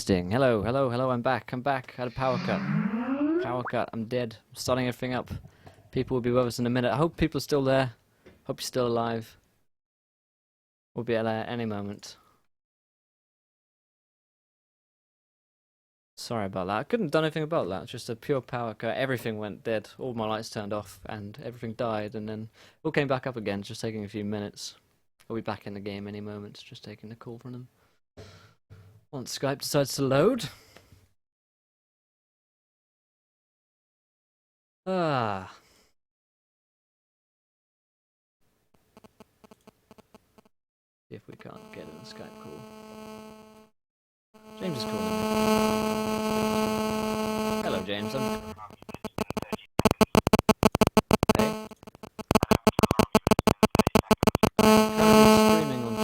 Testing. Hello, hello, hello. I'm back. I'm back. Had a power cut. Power cut. I'm dead. Starting everything up. People will be with us in a minute. I hope people are still there. Hope you're still alive. We'll be there any moment. Sorry about that. I couldn't have done anything about that. Just a pure power cut. Everything went dead. All my lights turned off and everything died. And then all came back up again. Just taking a few minutes. We'll be back in the game any moment. Just taking a call from them. Once Skype decides to load. Ah. See if we can't get in a Skype call. James is calling me. Hello, James. Hey. Currently streaming on.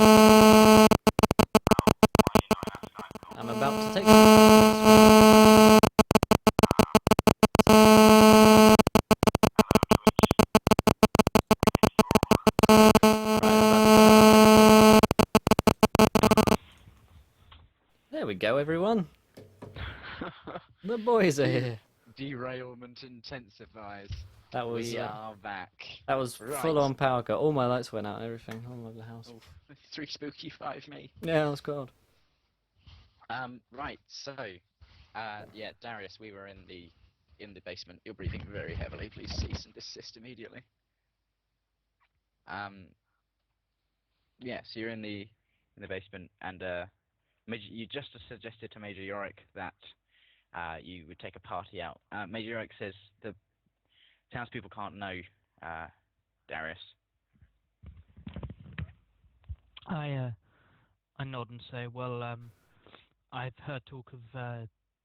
I'm about to take. There we go, everyone. The boys are here. Derailment intensifies. That was. We are back. That was Right. full-on power cut. All my lights went out and everything all over the house. Oh, 3 spooky, 5 me. Yeah, that was cold. Right. So, yeah, Darius, we were in the basement. You're breathing very heavily. Please cease and desist immediately. Yeah. So you're in the basement, and you just suggested to Major Yorick that you would take a party out. Major Yorick says the townspeople can't know Darius. I nod and say, well, I've heard talk of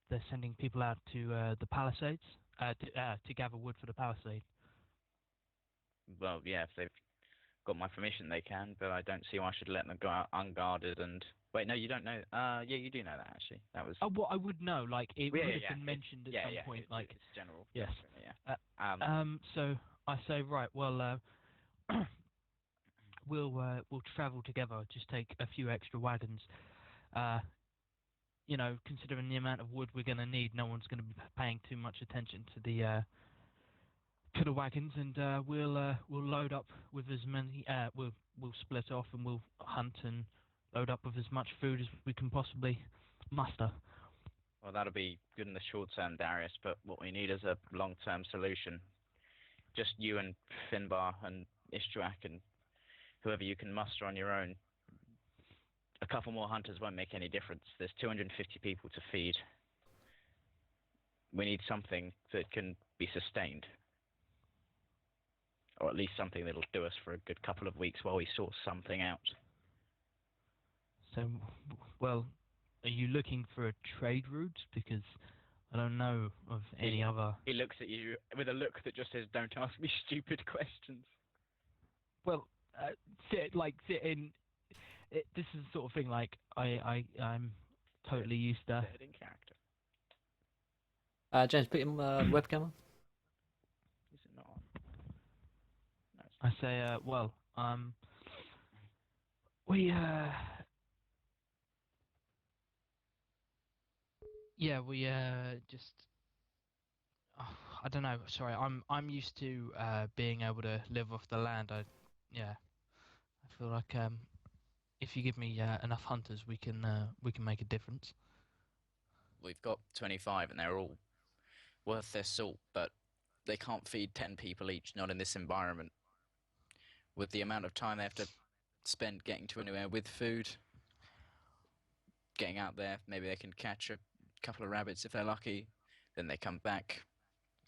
they're sending people out to the Palisades to gather wood for the Palisade. Well, yeah, if they've got my permission, they can, but I don't see why I should let them go out unguarded and... Wait, no, you don't know... yeah, you do know that, actually. That was... Oh, well, I would know, like, it would have been mentioned at some point, like... It's general. Yes. Yeah. So, I say, right, well, we'll travel together, just take a few extra wagons. You know, considering the amount of wood we're going to need, no one's going to be paying too much attention to the wagons, and we'll load up with as many. We'll split off and we'll hunt and load up with as much food as we can possibly muster. Well, that'll be good in the short term, Darius, but what we need is a long-term solution. Just you and Finbar and Ishtuak and whoever you can muster on your own. A couple more hunters won't make any difference. There's 250 people to feed. We need something that can be sustained. Or at least something that'll do us for a good couple of weeks while we sort something out. So, well, are you looking for a trade route? Because I don't know of any other... He looks at you with a look that just says, don't ask me stupid questions. Well, sit in... this is the sort of thing, like, I'm totally used to... In character. James, put your webcam on. Is it not on? No, it's I say, well, we, yeah, we, just, oh, I don't know, sorry, I'm used to, being able to live off the land. I feel like, if you give me, enough hunters, we can make a difference. We've got 25 and they're all worth their salt, but they can't feed 10 people each, not in this environment. With the amount of time they have to spend getting to anywhere with food, getting out there, maybe they can catch a couple of rabbits if they're lucky, then they come back,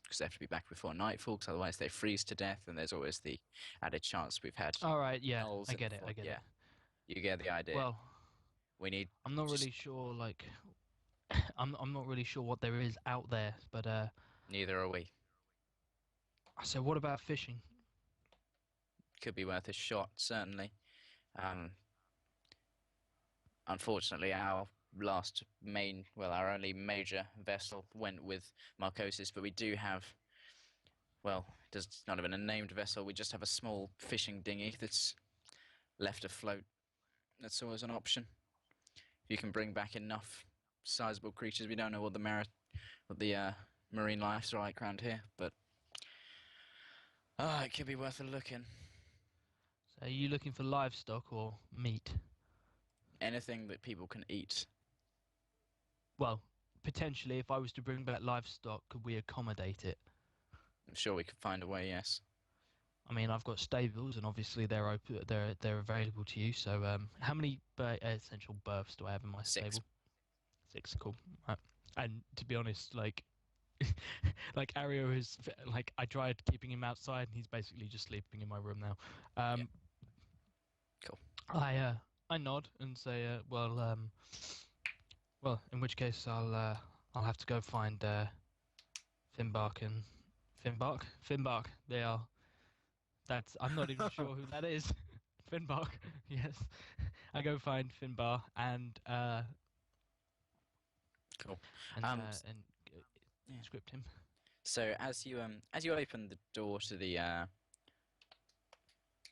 because they have to be back before nightfall, because otherwise they freeze to death, and there's always the added chance we've had. Alright, yeah, gnolls I in get the it, fort. I get it. You get the idea. Well, we need... I'm not really sure, like, I'm not really sure what there is out there, but, Neither are we. so what about fishing? Could be worth a shot, certainly. Unfortunately, our our only major vessel went with Marcosis, but we do have, well, it's not even a named vessel, we just have a small fishing dinghy that's left afloat. That's always an option. If you can bring back enough sizable creatures. We don't know what the marine life's like around here, but it could be worth a look in. So are you looking for livestock or meat? Anything that people can eat. Well, potentially, if I was to bring back livestock, could we accommodate it? I'm sure we could find a way. Yes. I mean, I've got stables, and obviously they're open, they're available to you. So, how many essential births do I have in my 6. stable? 6, cool. Right. And to be honest, like, like Ario is like I tried keeping him outside, and he's basically just sleeping in my room now. Cool. I nod and say, well, in which case I'll have to go find Finbark and Finbark. They are. That's I'm not even sure who that is. Finbark. Yes. I go find Finbar and Cool. and Yeah. script him. So as you open the door to the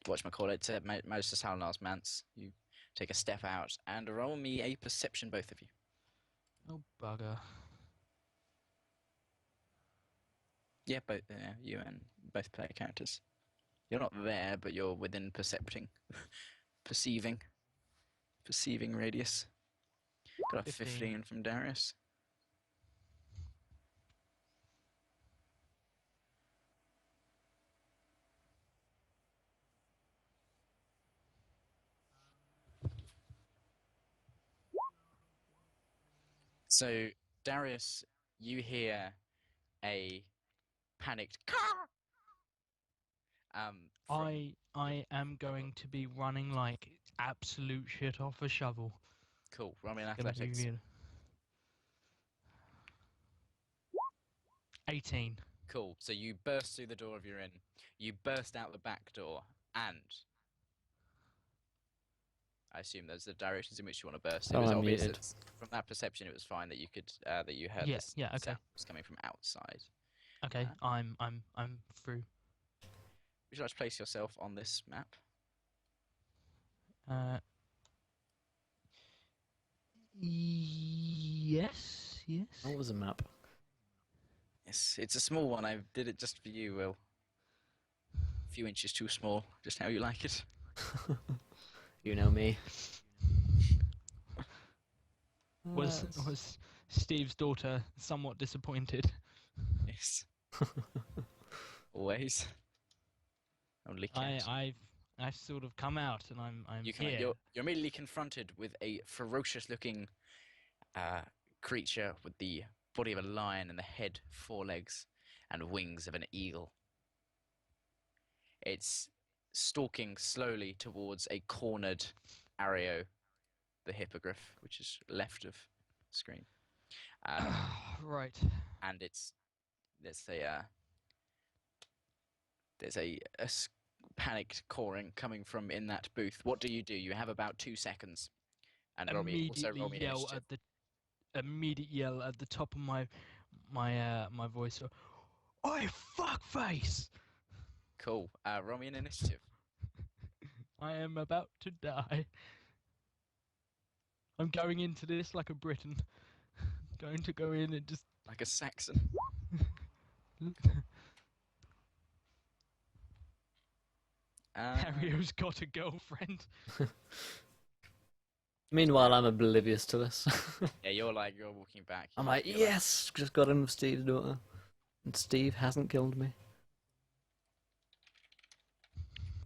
whatchamacallit, to Moses Salinar's manse, you take a step out and roll me a perception, both of you. Oh bugger. Yeah, both you and both player characters. You're not there, but you're within perceiving radius. Got a 15 from Darius. So, Darius, you hear a panicked "Caw!" I am going to be running like absolute shit off a shovel. Cool. Roll me an It's gonna be athletics. real. 18. Cool. So you burst through the door of your inn. You burst out the back door, and I assume those are the directions in which you want to burst. It Oh, was I'm obvious muted. that from that perception, it was fine that you could that you heard Yeah, this yeah, okay. sound was coming from outside. Okay, I'm through. Would you like to place yourself on this map? Yes, yes. What was a map? Yes, it's a small one. I did it just for you, Will. A few inches too small, just how you like it. You know me. Was Steve's daughter somewhat disappointed? Yes. Always. Only cat. I've sort of come out and I'm here. You're immediately confronted with a ferocious-looking creature with the body of a lion and the head, 4 legs, and wings of an eagle. It's stalking slowly towards a cornered Ario, the hippogriff, which is left of screen. Right. And there's a panicked cawing coming from in that booth. What do? You have about 2 seconds. And roll me Immediate yell at the top of my voice. Oi, fuckface! Cool. Roll me an initiative. I am about to die. I'm going into this like a Briton. Going to go in and just Like a Saxon. Harrio's got a girlfriend. Meanwhile, I'm oblivious to this. Yeah, you're walking back. I'm like, You're yes, just got him with Steve's daughter. And Steve hasn't killed me.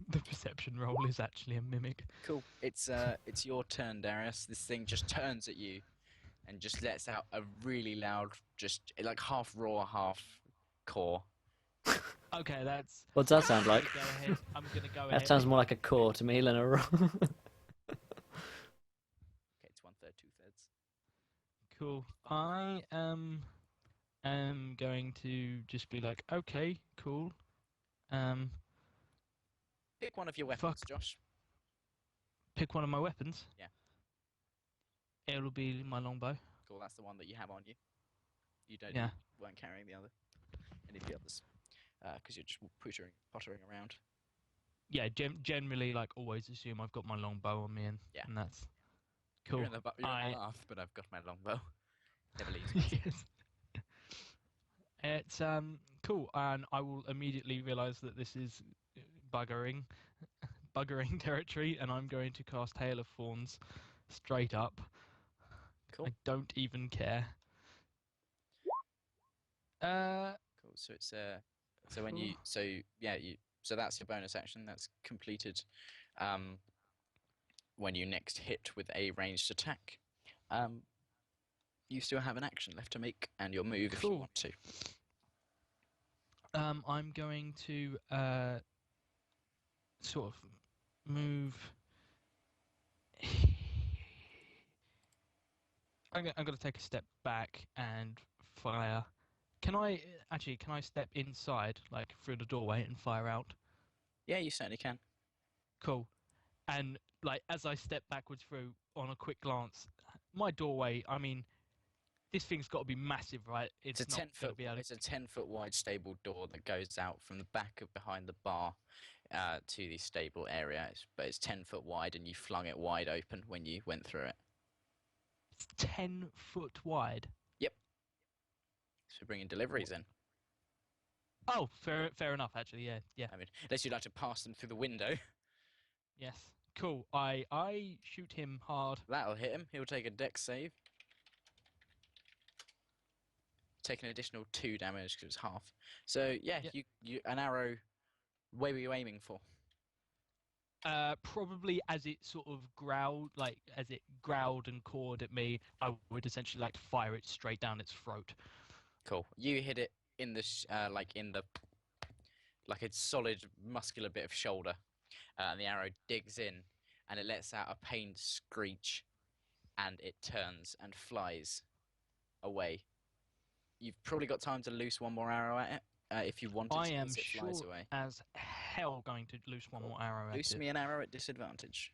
The perception roll is actually a mimic. cool. It's your turn, Darius. This thing just turns at you and just lets out a really loud, just like half roar, half caw. Okay, that's. What's that sound like? Go ahead. I'm gonna go ahead. That sounds more like a core to me than a roar. Okay, it's 1/3, 2/3. Cool. I am going to just be like, okay, cool. Pick one of your weapons, Fuck. Josh. Pick one of my weapons. Yeah. It'll be my longbow. Cool, that's the one that you have on you. You Yeah. weren't carrying any of the others, because you're just pottering around. Yeah, generally, like, always assume I've got my longbow on me, and Yeah. and that's cool. You're in the bath, but I've got my longbow. Yes. It's cool, and I will immediately realise that this is buggering, buggering territory, and I'm going to cast Hail of Thorns straight up. Cool. I don't even care. Cool. So it's so when you so that's your bonus action. That's completed. When you next hit with a ranged attack, you still have an action left to make, and your move if you Cool. want to. I'm going to sort of move. I'm going to take a step back and fire. Can I step inside, like through the doorway, and fire out? Yeah, you certainly can. Cool. And like as I step backwards through, on a quick glance, my doorway. I mean, this thing's got to be massive, right? It's a It's not 10 going to foot. be able to. It's a 10-foot wide stable door that goes out from the back of behind the bar to the stable area. But it's 10 foot wide, and you flung it wide open when you went through it. It's 10 foot wide. Yep. So bringing deliveries in. Oh, fair enough. Actually, yeah. I mean, unless you'd like to pass them through the window. Yes. Cool. I shoot him hard. That'll hit him. He'll take a dex save. Take an additional 2 damage because it's half. So yeah, Yep. you an arrow. Where were you aiming for? Probably as it sort of growled, like as it growled and cawed at me, I would essentially like to fire it straight down its throat. Cool. You hit it in the like a solid muscular bit of shoulder, and the arrow digs in, and it lets out a pained screech, and it turns and flies away. You've probably got time to loose one more arrow at it if you wanted I to, am as it flies sure away. as hell going to loose one Cool. more arrow at Loose it. me an arrow at disadvantage.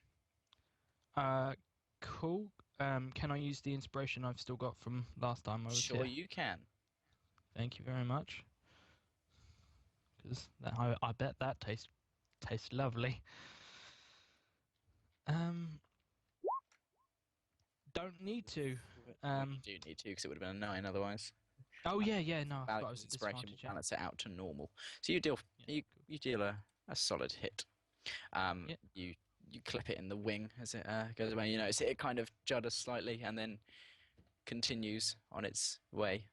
Cool. Can I use the inspiration I've still got from last time I was Sure, here? you can. Thank you very much. Because I bet that tastes lovely. Don't need to. Well, you do need to because it would have been a 9 otherwise. Oh yeah. No, I forgot I was at Inspiration will disadvantage. Yeah. balance it out to normal. So you deal Yeah, you deal a solid hit. Yep. You clip it in the wing as it goes away. You notice it kind of judders slightly and then continues on its way.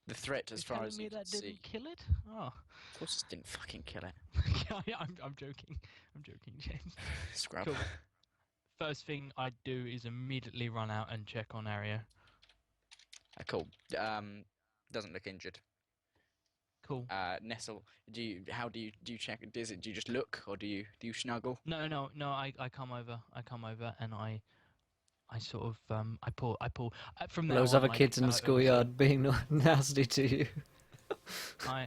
The threat, as You're far as telling you me can that see, didn't kill it? Oh. of course, it didn't fucking kill it. Yeah, I'm joking. I'm joking, James. Scrub. Cool. First thing I do is immediately run out and check on Arya. Cool. Doesn't look injured. Cool. Nestle, do you check? Do you just look, or do you snuggle? No. I come over and I sort of I pull from now Those on, other like, kids in the schoolyard being nasty to you. I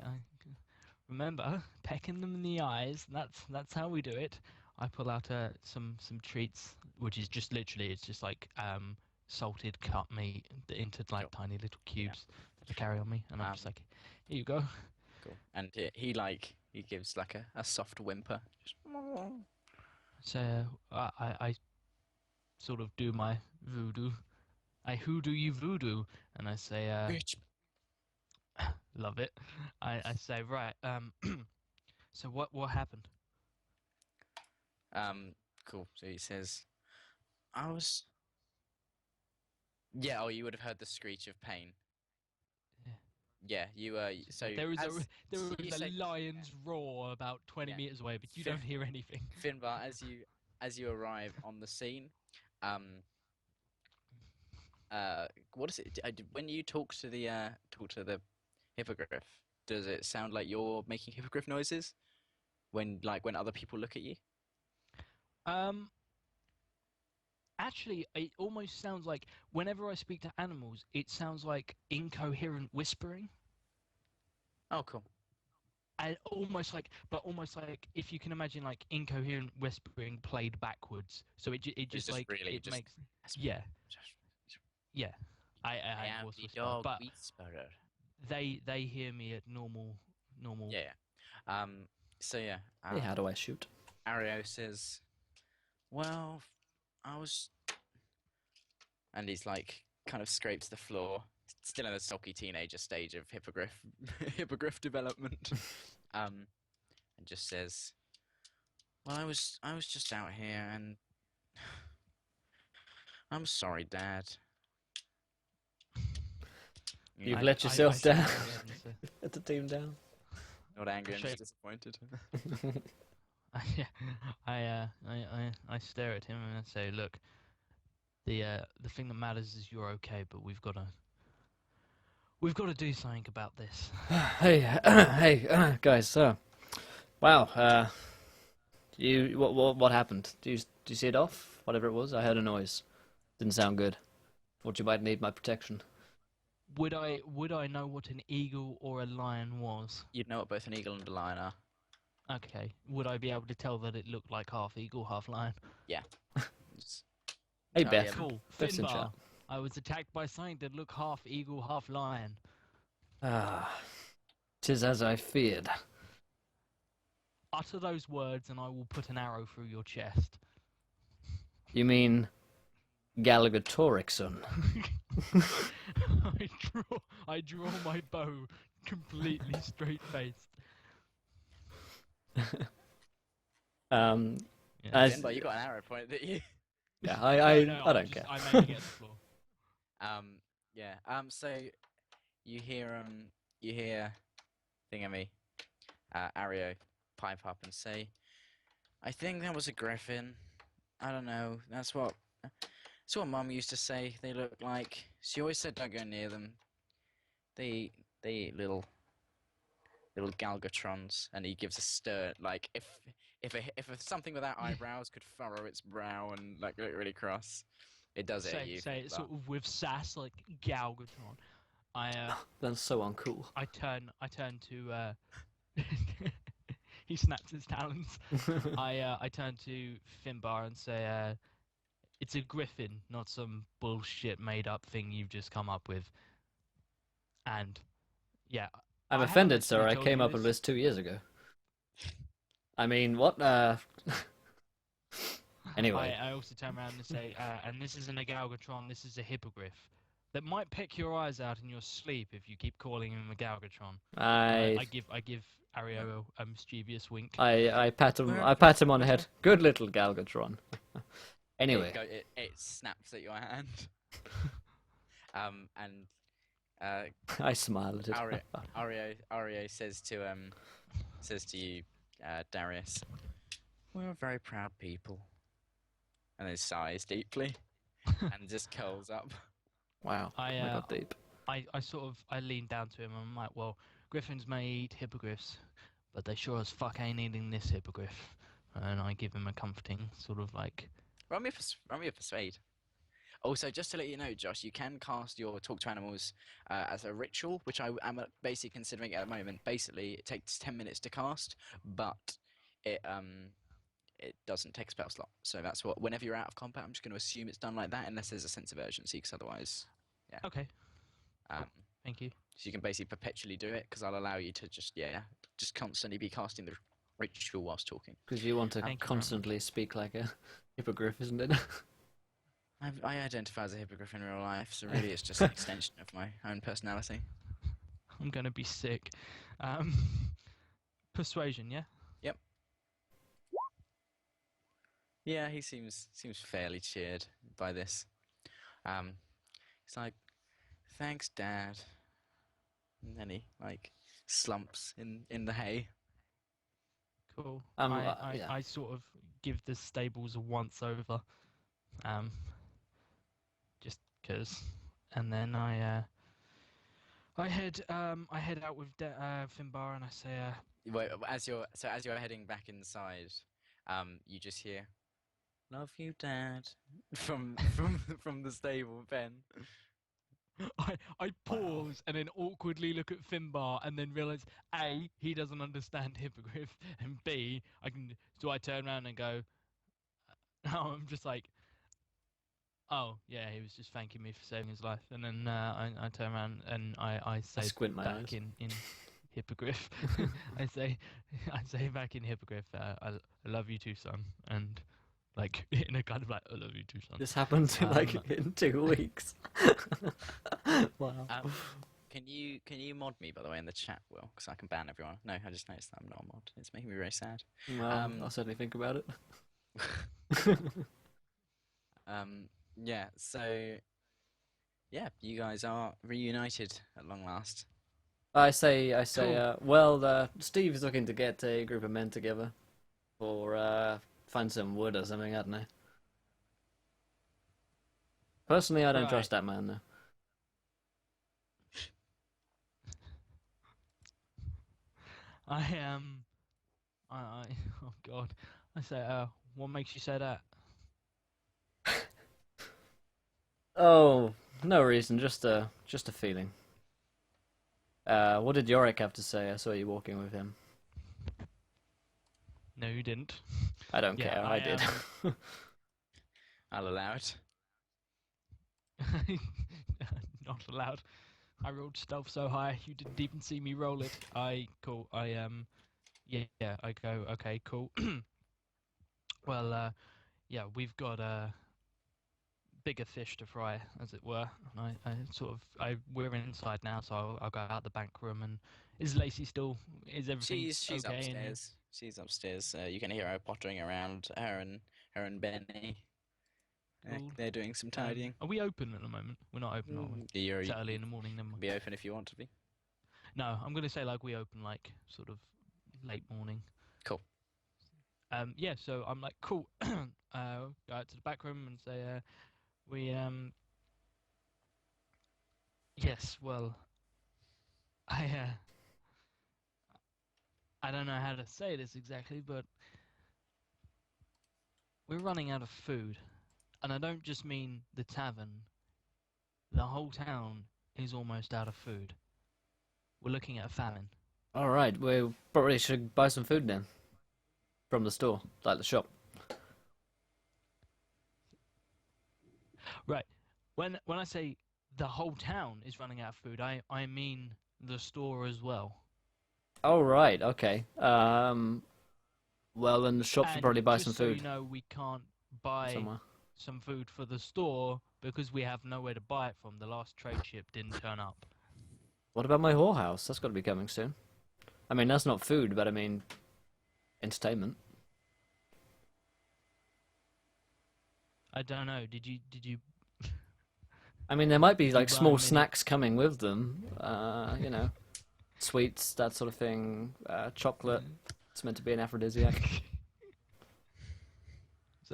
remember pecking them in the eyes. That's how we do it. I pull out some treats, which is just literally it's just like salted cut meat into like Cool. tiny little cubes to carry on me, and I'm just like, here you go. Cool. And he gives like a soft whimper. Just... So I sort of do my voodoo. I hoodoo you voodoo, and I say, Bitch. love it. I say, right, so what happened? Cool. So he says, I was. Yeah. Oh, you would have heard the screech of pain. Yeah. You So there is you a say- lion's roar about 20 meters away, but you don't hear anything. Finbar, as you arrive on the scene, what is it? When you talk to the hippogriff, does it sound like you're making hippogriff noises? When other people look at you? Actually, it almost sounds like whenever I speak to animals, it sounds like incoherent whispering. Oh, cool. And almost like if you can imagine like incoherent whispering played backwards, so it just like really it just- makes yeah. I am voice the whisper, dog but whisperer. they hear me at normal. Yeah. So yeah. Hey, how do I shoot? Ario says, "Well, I was," and he's like kind of scrapes the floor, still in the sulky teenager stage of hippogriff hippogriff development. And just says, "Well, I was just out here, and I'm sorry, Dad." You've I- let yourself shake down. my head and say- Let the team down. Not angry, I'm just shake- disappointed. Yeah, I stare at him and I say, "Look, the thing that matters is you're okay, but we've got to do something about this." Hey, hey, guys. Wow. What happened? Do you see it off? Whatever it was, I heard a noise. Didn't sound good. Thought you might need my protection. Would I know what an eagle or a lion was? You'd know what both an eagle and a lion are. Okay. Would I be able to tell that it looked like half eagle, half lion? Just- Hey, Oh, Beth. yeah. Cool. Beth's in Finbar. chat. I was attacked by something that looked half eagle, half lion. Ah, 'tis as I feared. Utter those words and I will put an arrow through your chest. You mean Galgatorixon? I draw my bow completely straight faced. Um, Yeah. As- Finbar, you got an arrow pointed at you. yeah, No, I don't just, care. I'm aiming at the floor. Yeah. So you hear Thingamy, Ario pipe up and say, "I think that was a griffin. I don't know. That's what Mum used to say they look like. She always said don't go near them. They eat little galgatrons." And he gives a stern, like if something without eyebrows could furrow its brow and like look really cross, it does it at you. Say it Finbar. sort of with sass, like Galgatron. That's so uncool. I turn to he snaps his talons. I turn to Finbar and say, "It's a griffin, not some bullshit made up thing you've just come up with." And yeah, I'm I haven't offended, sir. actually I told came you up with this. this 2 years ago. I mean, what? Anyway, I also turn around and say, "And this isn't a Galgatron, this is a hippogriff that might peck your eyes out in your sleep if you keep calling him a Galgatron." I give Ario a mischievous wink. I pat him. Where- I pat him on the head. Good little Galgatron. Anyway, it snaps at your hand. And I smile at it. Ario says to you, Darius, "We're a very proud people," and then sighs deeply and just curls up. Wow, I, I got deep. I lean down to him and I'm like, "Well, griffins may eat hippogriffs, but they sure as fuck ain't eating this hippogriff." And I give him a comforting sort of like, Run me a persuade. Also, just to let you know, Josh, you can cast your talk to animals as a ritual, which I am basically considering at the moment. Basically, it takes 10 minutes to cast, but it doesn't take a spell slot. So that's what. Whenever you're out of combat, I'm just going to assume it's done like that, unless there's a sense of urgency, because otherwise, "Okay, um, thank you." so you can basically perpetually do it, because I'll allow you to just constantly be casting the ritual whilst talking. Because you want to Thank you very much. constantly speak like a hippogriff, isn't it? I identify as a hippogriff in real life, so really it's just an extension of my own personality. I'm gonna be sick. Persuasion, yeah. Yeah, he seems fairly cheered by this. He's like, "Thanks, Dad," and then he like slumps in the hay. Cool. Yeah. I sort of give the stables a once over, just 'cause, and then I head out with Finbar and I say, Wait, as you're heading back inside, you just hear, "Love you, Dad," from the stable pen. I pause and then awkwardly look at Finbar and then realise A, he doesn't understand hippogriff, and B, I turn around and go, I'm just like, "Oh yeah, he was just thanking me for saving his life," and then I turn around and I say squint my back eyes. in hippogriff, I say back in hippogriff, I love you too, son, and like in a kind of like, I love you too, son. This happened like in 2 weeks. Wow. Can you mod me, by the way, in the chat, Will? Because I can ban everyone. No, I just noticed that I'm not a mod. It's making me very sad. Well, I'll certainly think about it. Yeah, so yeah, you guys are reunited at long last. I say, Cool. well, Steve is looking to get a group of men together, or find some wood or something. I don't know. Personally, I don't Right. trust that man though. I oh God, I say, what makes you say that? Oh, no reason, just a feeling. What did Yorick have to say? I saw you walking with him. No, you didn't. I don't Yeah, care. I did. I'll allow it. Not allowed. I rolled stealth so high you didn't even see me roll it. Cool. Yeah. I go. Okay, cool. Well, yeah, we've got bigger fish to fry, as it were. And we're inside now, so I'll go out the bank room. And is Lacey still? Is everything She's okay in here? upstairs. She's upstairs. You can hear her pottering around. Her and Benny. Cool. They're doing some tidying. Are we open at the moment? We're not open, are we? You're, It's early in the morning, then. be open if you want to be. No, I'm gonna say like we open like sort of late morning. Cool. Yeah. So I'm like, cool. Go out to the back room and say, yes. Well, I don't know how to say this exactly, but we're running out of food, and I don't just mean the tavern. The whole town is almost out of food. We're looking at a famine. All right, we probably should buy some food then from the store, like the shop. Right. When I say the whole town is running out of food, I mean the store as well. Oh right, okay. Well, then the shop should And probably buy just some so food you know, we can't buy somewhere. some food for the store because we have nowhere to buy it from. The last trade ship didn't turn up. What about my whorehouse? That's got to be coming soon. I mean, that's not food, but I mean, entertainment. I don't know. Did you I mean, there might be like buy small many- snacks coming with them. You know, sweets, that sort of thing. Chocolate. It's meant to be an aphrodisiac.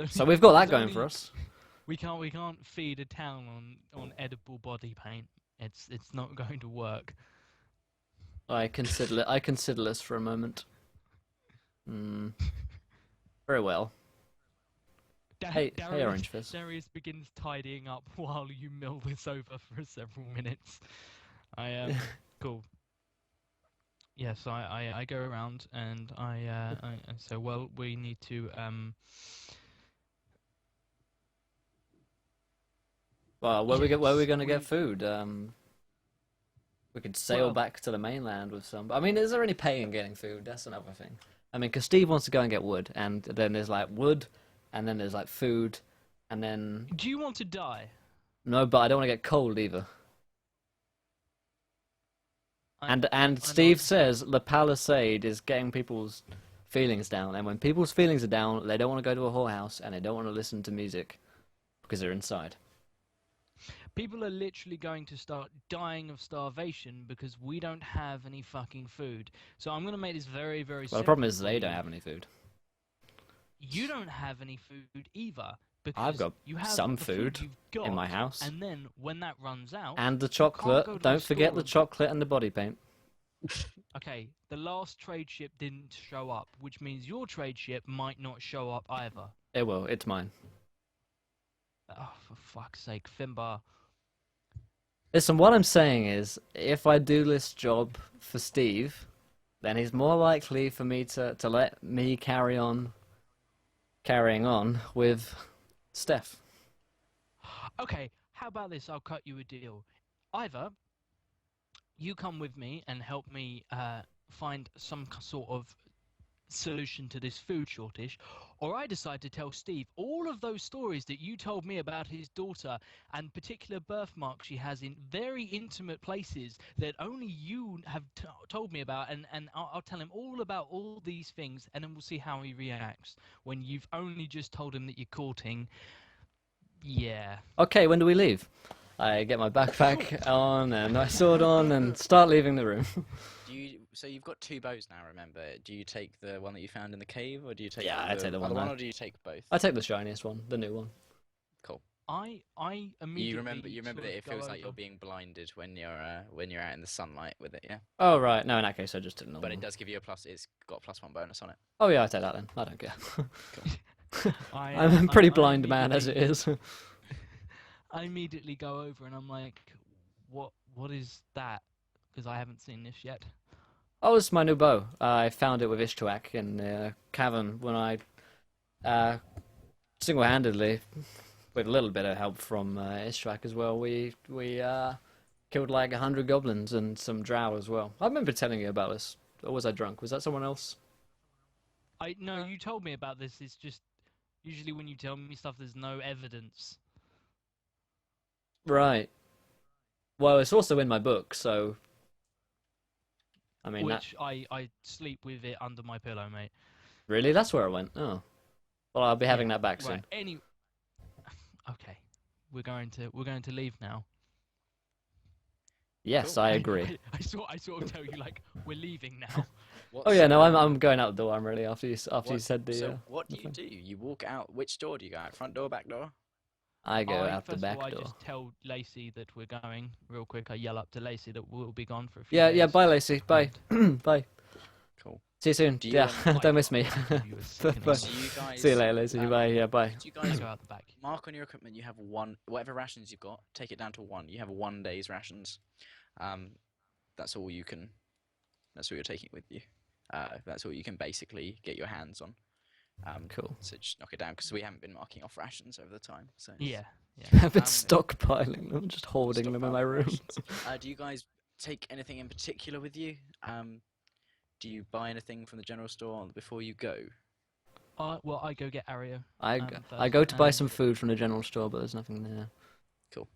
So we've got that there's going for only- us. We can't feed a town on edible body paint. It's not going to work. I consider this for a moment. Very well. Hey, Orange Fizz. Darius begins tidying up while you mill this over for several minutes. Cool. Yes, I go around and I say, well, we need to Well, where are we Yes, gonna get we- food? We could sail Well- back to the mainland with some. I mean, is there any pay in getting food? That's another thing. I mean, because Steve wants to go and get wood, and then there's like wood, and then there's like food, and then Do you want to die? no, but I don't want to get cold either. And I know Steve what says the Palisade is getting people's feelings down, and when people's feelings are down, they don't want to go to a whorehouse and they don't want to listen to music because they're inside. people are literally going to start dying of starvation because we don't have any fucking food. So I'm going to make this very, very Well, simple. the problem is for they you. don't have any food. You don't have any food either. I've Because got you have some the food you've got, in my house. And then when that runs out, And the go chocolate. to the Don't forget the store. chocolate and the body paint. okay, the last trade ship didn't show up, which means your trade ship might not show up either. It will. It's mine. Oh, for fuck's sake, Finbar. Listen, what I'm saying is, if I do this job for Steve, then he's more likely for me to let me carrying on with Steph. Okay, how about this? I'll cut you a deal. Either you come with me and help me find some sort of solution to this food shortage, or I decide to tell Steve all of those stories that you told me about his daughter and particular birthmarks she has in very intimate places that only you have told me about, and I'll tell him all about all these things, and then we'll see how he reacts when you've only just told him that you're courting. Yeah. Okay, when do we leave? I get my backpack on and my sword on and start leaving the room. So you've got 2 bows now, remember? Do you take the one that you found in the cave, or do you take Yeah, I take the one other one, that- or do you take both? I take the shiniest one, the new one. Cool. I immediately. You remember sort that of it go feels like over. you're being blinded when you're out in the sunlight with it, yeah. Oh right, no, in that case I just took the normal But it one. does give you a plus. It's got a +1 bonus on it. Oh yeah, I take that then. I don't care. I, I'm a pretty I blind man as it immediately- is. I immediately go over and I'm like, what is that? Because I haven't seen this yet. Oh, it's my new bow. I found it with Ishtuak in the cavern when I single-handedly, with a little bit of help from Ishtuak as well, we killed like 100 goblins and some drow as well. I remember telling you about this. Or was I drunk? Was that someone else? No, you told me about this. It's just usually when you tell me stuff, there's no evidence. Right. Well, it's also in my book, so I mean, Which I sleep with it under my pillow, mate. really, that's where it went. Oh, well, I'll be having that back soon. Right. Okay, we're going to leave now. Yes, Cool. I agree. I sort of tell you like we're leaving now. Oh yeah, no, I'm going out the door. I'm ready after you What- said the. So what do the you thing. do? You walk out. Which door do you go out? Front door, back door? I go out the First back of all, I door. just tell Lacey that we're going real quick. I yell up to Lacey that we'll be gone for a few Yeah, days. yeah. Bye, Lacey. Bye, bye. Cool. See you soon. Do you, Yeah, Oh don't my miss me. God, you were sickening. Bye. So you guys. See you later, Lacey. Bye. Yeah, bye. Do you I guys go out the back. mark on your equipment? You have whatever rations you've got. Take it down to 1. You have 1 day's rations. That's all you can. That's all you're taking with you. That's all you can basically get your hands on. Cool. So just knock it down because we haven't been marking off rations over the time. So Yeah. I've been Um, stockpiling them, just hoarding them in stockpile my room. rations. Do you guys take anything in particular with you? Do you buy anything from the general store before you go? Well, I go get Ario. I first, go to buy and- some food from the general store, but there's nothing there. Cool.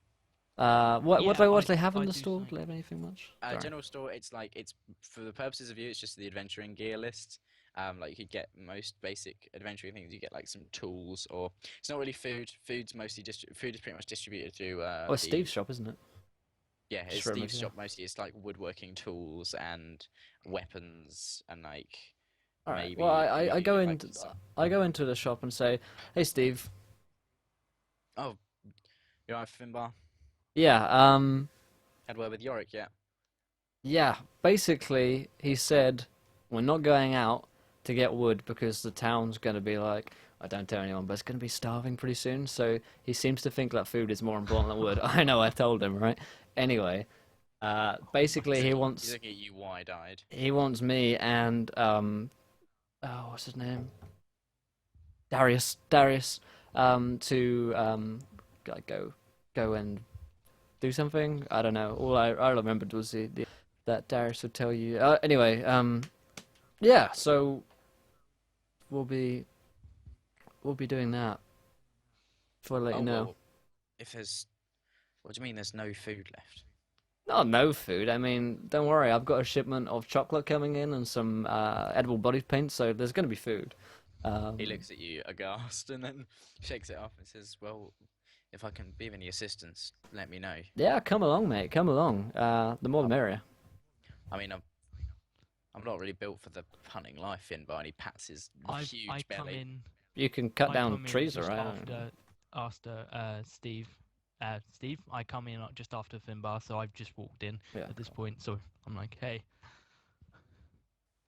What Yeah, do they have in I the do store? think- Do they have anything much? Sorry. General store, it's for the purposes of you, it's just the adventuring gear list. Like you could get most basic adventuring things. You get like some tools, or it's not really food. Food's mostly food is pretty much distributed through. Oh, it's Steve's shop, isn't it? Yeah, Just it's remember, Steve's yeah. shop mostly. It's like woodworking tools and weapons and like. All right. Maybe Well, maybe I you go get, into like, some- I go into the shop and say, "Hey, Steve. Oh, you're right, Finbar. Yeah. Had word with Yorick yet? Yeah. Basically, he said we're not going out to get wood because the town's going to be like, I don't tell anyone, but it's going to be starving pretty soon. So he seems to think that food is more important than wood. I know, I told him, right? Anyway, basically he He's wants looking at you wide-eyed. me and oh, what's his name? Darius to like go and do something. I don't know. All I remembered was that Darius would tell you. Anyway, yeah. So we'll be doing that. Before I let you know. Well, if there's, what do you mean? There's no food left? No food. I mean, don't worry. I've got a shipment of chocolate coming in and some edible body paint, so there's going to be food. He looks at you aghast and then shakes it off and says, "Well, if I can be of any assistance, let me know." Yeah, come along, mate. Come along. The more the merrier. I mean, I'm not really built for the hunting life, Finbar, and he pats his huge I come belly. in. You can cut I down come in trees, just alright? After Steve. Steve, I come in just after Finbar, so I've just walked in Yeah. at this point. So I'm like, hey.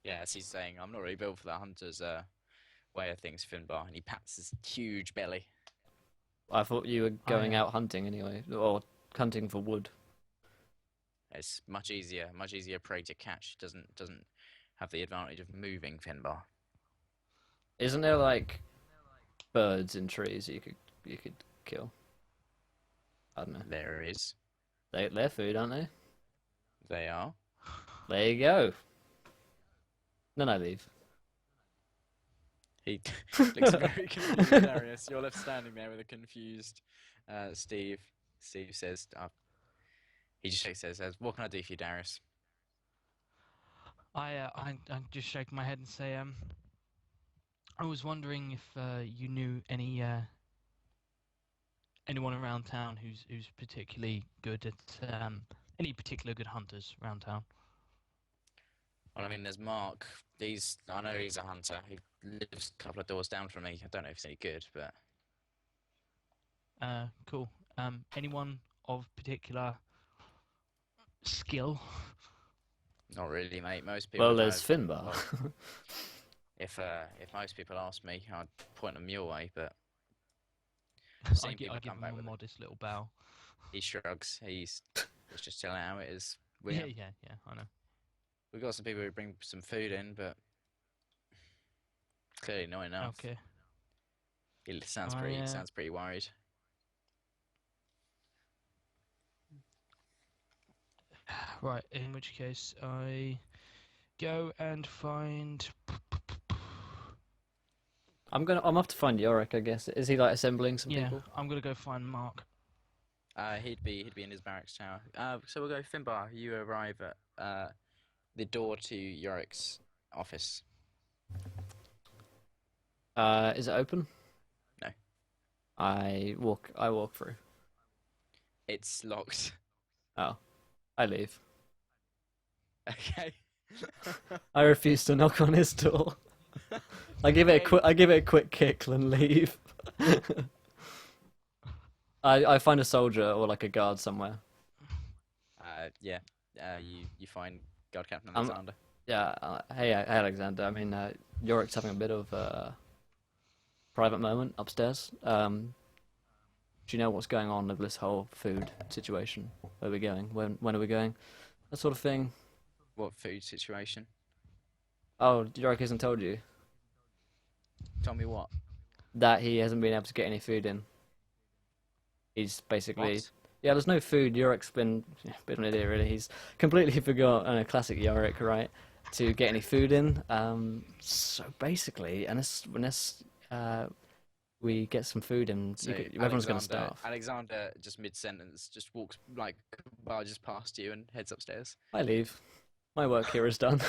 Yeah, as he's saying, I'm not really built for the hunter's way of things, Finbar, and he pats his huge belly. I thought you were going I, out hunting anyway, or hunting for wood. It's much easier prey to catch. Doesn't have the advantage of moving, Finbar. Isn't there like birds in trees you could kill? I don't know. There is. They're food, aren't they? They are. There you go. Then I leave. He looks very confused, Darius. You're left standing there with a confused Steve. Steve says, he just shakes his head, says, "What can I do for you, Darius?" I just shake my head and say, I was wondering if you knew anyone around town who's particularly good at any particular good hunters around town. Well, I mean, there's Mark. I know he's a hunter. He lives a couple of doors down from me. I don't know if he's any good, but Cool. Anyone of particular skill? not really, mate. Most people. Well, there's know- Finbar. well, if most people ask me, I'd point them your way, but I've seen people I give come him back a with it. modest little bow. He shrugs. He's just telling how it is. Yeah, I know. We've got some people who bring some food in, but clearly not enough. Okay. He sounds pretty worried. Right, in which case I go and find. I'm off to find Yorick, I guess. Is he like assembling some Yeah, people? I'm gonna go find Mark. He'd be in his barracks tower. So we'll go Finbar. You arrive at the door to Yorick's office. Is it open? No. I walk through. It's locked. Oh, I leave. Okay. I refuse to knock on his door. I give it a quick kick and leave. I find a soldier or like a guard somewhere. Yeah. You find Guard Captain Alexander. Yeah. Hey Alexander. I mean, Yorick's having a bit of a private moment upstairs. Do you know what's going on with this whole food situation? Where are we going? When are we going? That sort of thing. What food situation? Oh, Yorick hasn't told you Tell me what. that he hasn't been able to get any food in. He's basically What? yeah. There's no food. Yorick's been a bit of an idiot, really. He's completely forgot, classic Yorick, right? To get any food in. So basically, unless we get some food in, So everyone's going to starve. Alexander, just mid-sentence, just walks barges past you and heads upstairs. I leave. My work here is done.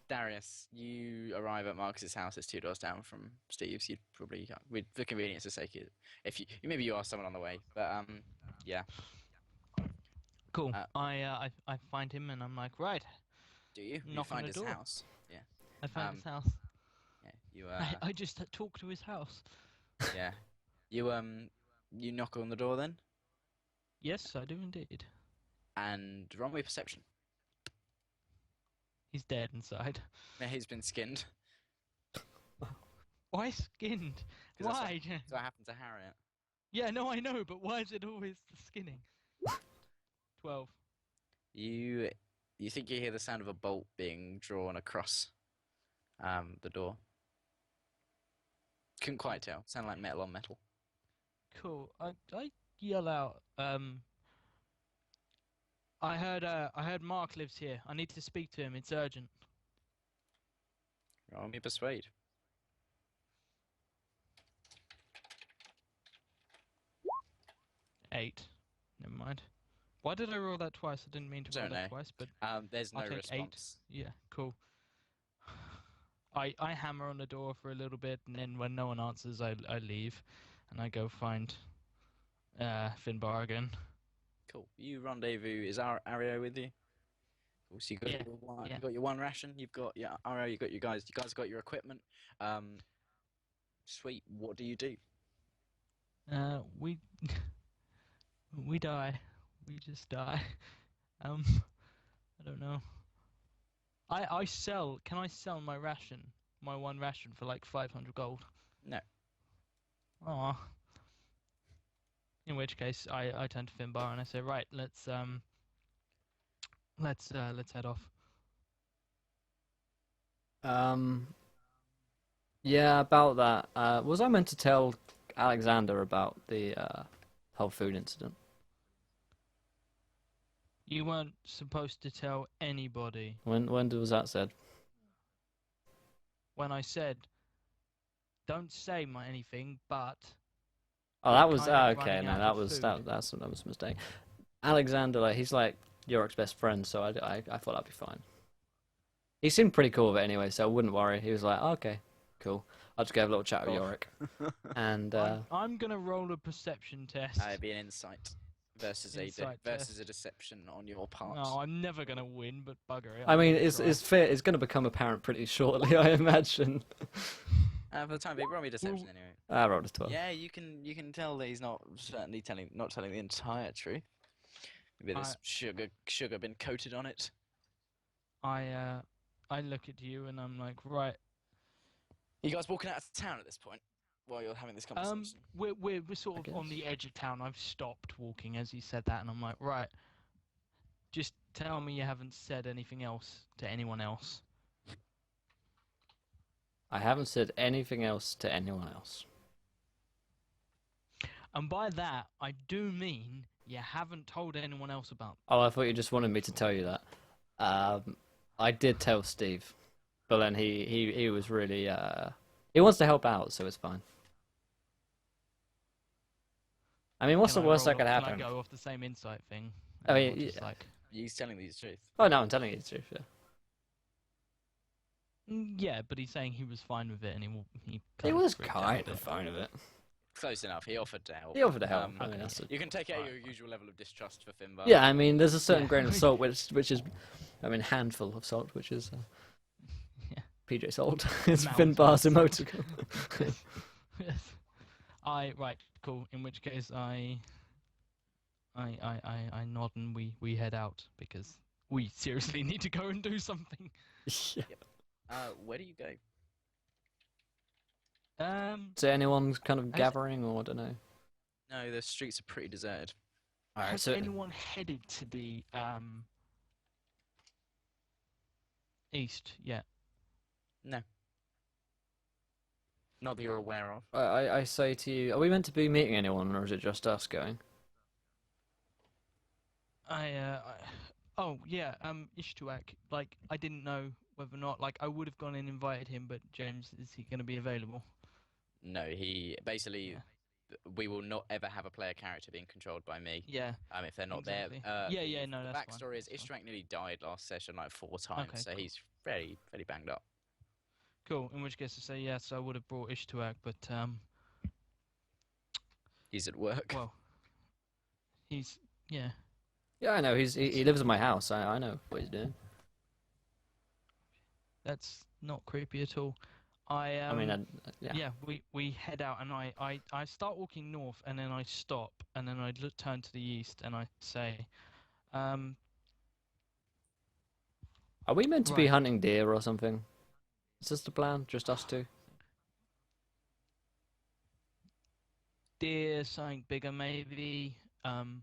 Darius, you arrive at Marcus's house. It's 2 doors down from Steve's. You'd probably, for convenience' sake, if you maybe you ask someone on the way, but yeah. Cool. I find him and I'm like, right. Do you? You Knock on find the his door. house. Yeah. I found his house. Yeah. You I just talked to his house. yeah. You knock on the door then, Yes, I do indeed. and roll me perception. He's dead inside. Now he's been skinned. Why skinned? 'Cause that's Why? So I happen to Harriet. Yeah, no, I know, but why is it always the skinning? 12. You think you hear the sound of a bolt being drawn across the door. Couldn't quite tell. Sounded like metal on metal. Cool. I yell out. I heard Mark lives here. I need to speak to him. It's urgent. Roll me persuade. 8. Never mind. Why did I roll that twice? I didn't mean to roll Don't know. that twice, but There's no I'll take 8. response. Yeah, cool. I hammer on the door for a little bit, and then when no one answers, I leave, and I go find Finbar again. Cool. You rendezvous. Is Ario with you? Cool. So you got Yeah, your one. yeah. You got your one ration. You've got Ario. You got you guys. You guys got your equipment. Sweet. What do you do? We we die. We just die. I don't know. I sell. Can I sell my ration, my one ration, for like 500 gold? No. Aw. In which case, I turn to Finbar and I say, right, let's head off. Yeah, about that. Was I meant to tell Alexander about the whole food incident? You weren't supposed to tell anybody. When was that said? when I said, "Don't say anything," but Oh, we're that was kind of okay. running No, out that of was food. that's that was a mistake. Alexander, like, he's like Yorick's best friend, so I thought that'd be fine. He seemed pretty cool with it anyway, so I wouldn't worry. He was like, oh, okay, cool. I'll just go have a little chat with Cool. Yorick, and I'm gonna roll a perception test. It'd be an insight versus Insight versus test. a deception on your part. No, I'm never gonna win, but bugger it. I I'm mean, gonna it's try. it's fair. It's going to become apparent pretty shortly, I imagine. For the time being, roll me deception anyway. I rolled a 12. Yeah, you can tell that he's not telling the entire truth. Maybe there's sugar been coated on it. I look at you and I'm like, right. You guys walking out of town at this point while you're having this conversation? We're sort of on the edge of town. I've stopped walking as you said that, and I'm like, right. Just tell me you haven't said anything else to anyone else. I haven't said anything else to anyone else. And by that, I do mean you haven't told anyone else about. Oh, I thought you just wanted me to tell you that. I did tell Steve, but then he was really he wants to help out, so it's fine. I mean, what's the worst that could happen? Can I go off the same insight thing? I mean, Or just yeah. like, He's telling you the truth. Oh no, I'm telling you the truth. Yeah. yeah, but he's saying he was fine with it, and he He kind was freaked out a kind bit. of fine with it. Close enough. He offered to help. He offered to help. I okay. mean, that's You can take out Alright. your usual level of distrust for Finbar. yeah, I mean, there's a certain Yeah. grain of salt, which is, I mean, handful of salt, which is Yeah. PJ salt. It's Mountains. Finbar's emoticon. Yes. Right, cool. In which case, I nod and we head out because we seriously need to go and do something. Yeah. Where do you go? Is there anyone kind of Has- gathering, or I don't know? No, the streets are pretty deserted. Alright, Has so anyone headed to the east yet? No. Not that you're aware of. I say to you, are we meant to be meeting anyone, or is it just us going? Oh yeah, Ishtuak. Like I didn't know whether or not like I would have gone and invited him, but James, is he going to be available? No, he basically. Yeah. We will not ever have a player character being controlled by me. Yeah. If they're not Exactly. there. Yeah, no, the that's fine, backstory is that's fine. Ishtrak nearly died last session like 4 times, Okay, so cool. he's fairly banged up. Cool. In which case, I say yes. I would have brought Ishtuak, but He's at work. well, he's yeah. Yeah, I know. He lives in my house. I know what he's doing. That's not creepy at all. I mean, yeah. yeah, we head out and I start walking north and then I stop and then I turn to the east and I say, Are we meant to be Right. hunting deer or something? Is this the plan? Just us two? deer, something bigger maybe. And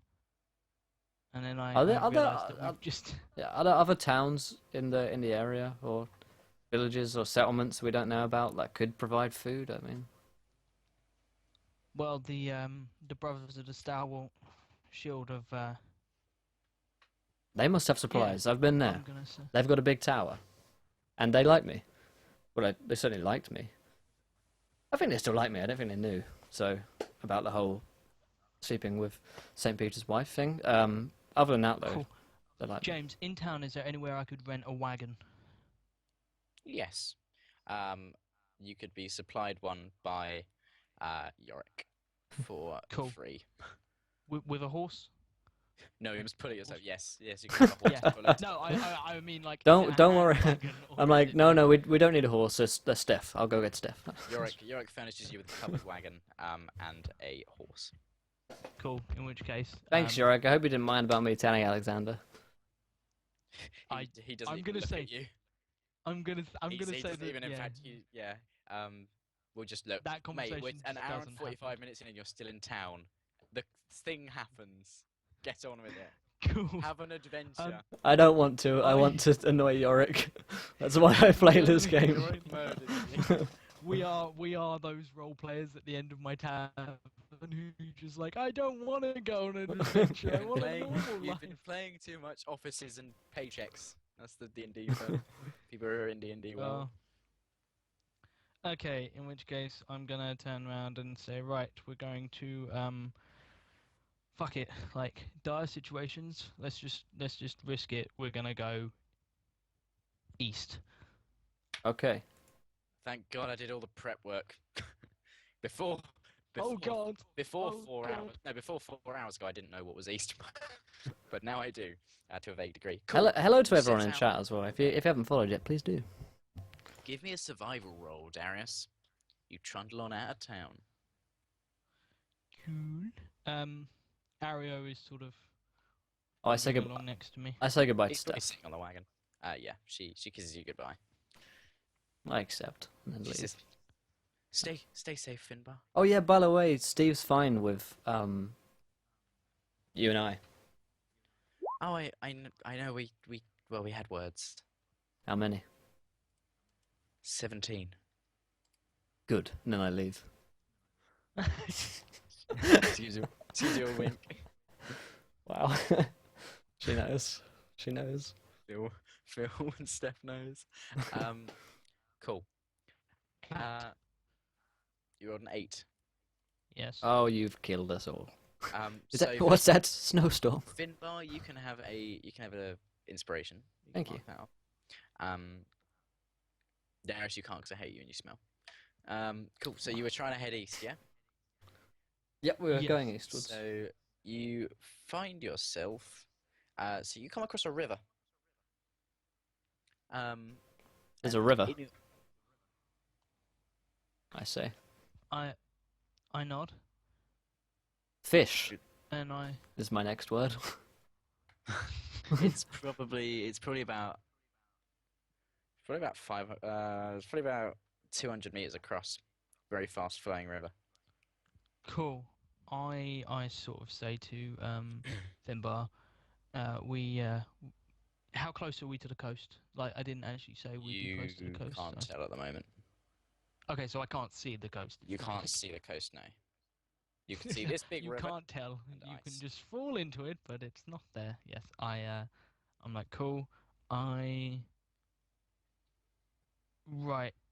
then I Are there realised that we've just Yeah. Are there other towns in the area, or villages or settlements we don't know about that could provide food? I mean, well the brothers of the Stalwart Shield of they must have supplies. I've been there. I'm gonna say. They've got a big tower, and they like me. Well, they certainly liked me. I think they still like me. I don't think they knew about the whole sleeping with St. Peter's wife thing. Other than that, though, Cool. they like me. James, in town, is there anywhere I could rent a wagon? Yes. You could be supplied one by Yorick for Cool. free. With a horse? No, you must pull it yourself. Yes, you can have a horse Yeah. to pull it. No, I mean like. Don't- is it a don't hand worry. wagon or I'm is like, it no, like- we don't need a horse. There's Steph. I'll go get Steph. Yorick furnishes you with a covered wagon and a horse. Cool. In which case. Thanks, Yorick. I hope you didn't mind about me telling Alexander. He doesn't I'm even gonna look say at you. I'm gonna He say doesn't that. even, in Yeah, fact, we'll just look. that Mate, conversation we're an just hour and doesn't 45 happen. minutes in and you're still in town. The thing happens. Get on with it. Cool. Have an adventure. I don't want to. I want to annoy Yorick. That's why I play this game. Yorick murdered me. We are those role players at the end of my tab who just like I don't want to go on an adventure. I want a normal You've life. been playing too much offices and paychecks. That's the D&D for people who are in D&D world. Okay, in which case I'm gonna turn around and say, right, we're going to fuck it. Like dire situations, let's just risk it. We're gonna go east. Okay. Thank God I did all the prep work before. Oh Before, God. before Oh, 4 hours. God. No, before 4 hours ago, I didn't know what was east, but now I do, to a vague degree. Hello, Cool. hello to You everyone set in out. chat as well. If you haven't followed yet, please do. Give me a survival roll, Darius. You trundle on out of town. Cool. Ario is sort of Oh, I say moving goodbye. along next to me. I say goodbye to He's probably Steph. sitting on the wagon. Yeah, she kisses you goodbye. I accept and then She leave. says, "Stay safe, Finbar." Oh yeah, by the way, Steve's fine with you and I. Oh, I know. We had words. How many? 17. Good. And then I leave. Excuse you a wink. Wow. She knows. She knows. Phil and Steph knows. Cool. You rolled an 8. Yes. Oh, you've killed us all. Is So that what's that? Snowstorm. Finbar, you can have a inspiration. You can Thank you. mark that out. Darius, you can't because I hate you and you smell. Cool. So you were trying to head east, yeah? Yep, we were Yes. going eastwards. So you find yourself. So you come across a river. There's a and river. it is- I say. I nod Fish and I. is my next word. it's probably about it's probably about 200 meters across. Very fast flowing river. Cool. I sort of say to Finbar, we how close are we to the coast? Like I didn't actually say we'd be close to the coast. Can't tell at the moment. Okay, so I can't see the coast. You can't see the coast now. You can see this big You river. can't tell. and You can ice. just fall into it, but it's not there. Yes, I'm like cool. Right.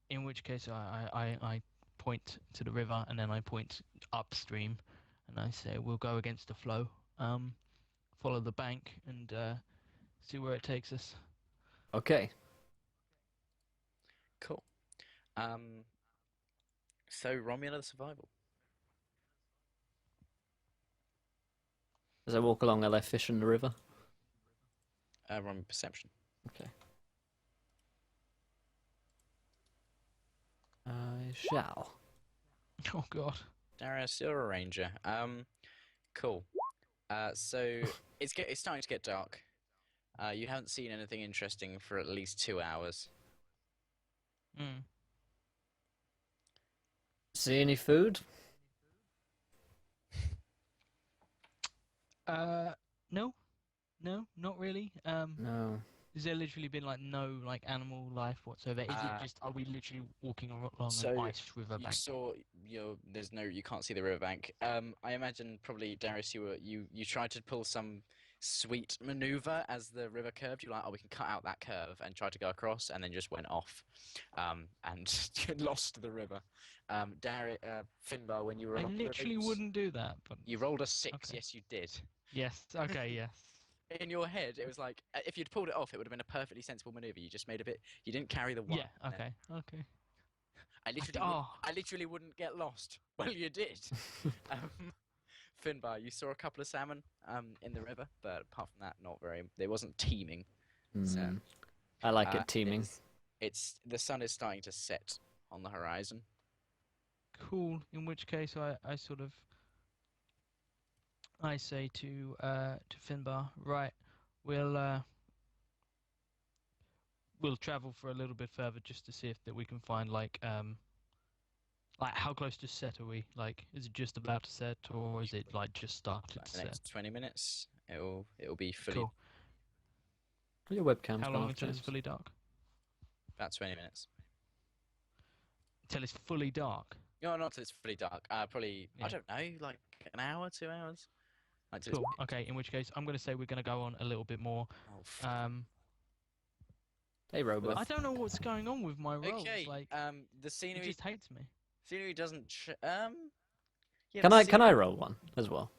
In which case, I point to the river and then I point upstream, and I say we'll go against the flow. Follow the bank and see where it takes us. Okay. Cool. So Romulan survival. As I walk along, are there fish in the river? Romulan perception. Okay. I shall. Oh God. Darius, you're a ranger. Cool. So it's starting to get dark. You haven't seen anything interesting for at least 2 hours. Mm. See any food? No, not really. No. Has there literally been like no like animal life whatsoever? Is it just are we literally walking along So an ice river you bank? saw you can't see the riverbank. I imagine probably Darius, you tried to pull some sweet maneuver as the river curved. You're like, oh, we can cut out that curve and try to go across, and then just went off, and lost the river. Darius, Finbar, when you were I along the river, literally wouldn't do that, but you rolled a 6. Okay. Yes, you did. yes. Okay, yes. In your head, it was like if you'd pulled it off, it would have been a perfectly sensible maneuver. You just made a bit. You didn't carry the one. Yeah. Okay. Okay. I literally wouldn't get lost. Well, you did. Finbar, you saw a couple of salmon in the river, but apart from that, not very. It wasn't teeming. So, Mm. I like it teeming. It's the sun is starting to set on the horizon. Cool. In which case, I sort of I say to Finbar, right, we'll travel for a little bit further just to see if that we can find like how close to set are we? Like, is it just about to set, or is it like just started Like to the set? next 20 minutes, it'll be fully Cool. Your webcam's How gone long off, until it's James. fully dark? about 20 minutes. Until it's fully dark. No, not till it's fully dark. Probably Yeah. I don't know, like an hour, 2 hours. Like till Cool. it's- Okay. In which case, I'm going to say we're going to go on a little bit more. Oh, fuck. Hey, Robo. I don't know what's going on with my rolls. Okay. Like, The it scenery just hates me. doesn't. Yeah. Can the I scenery, roll one as well?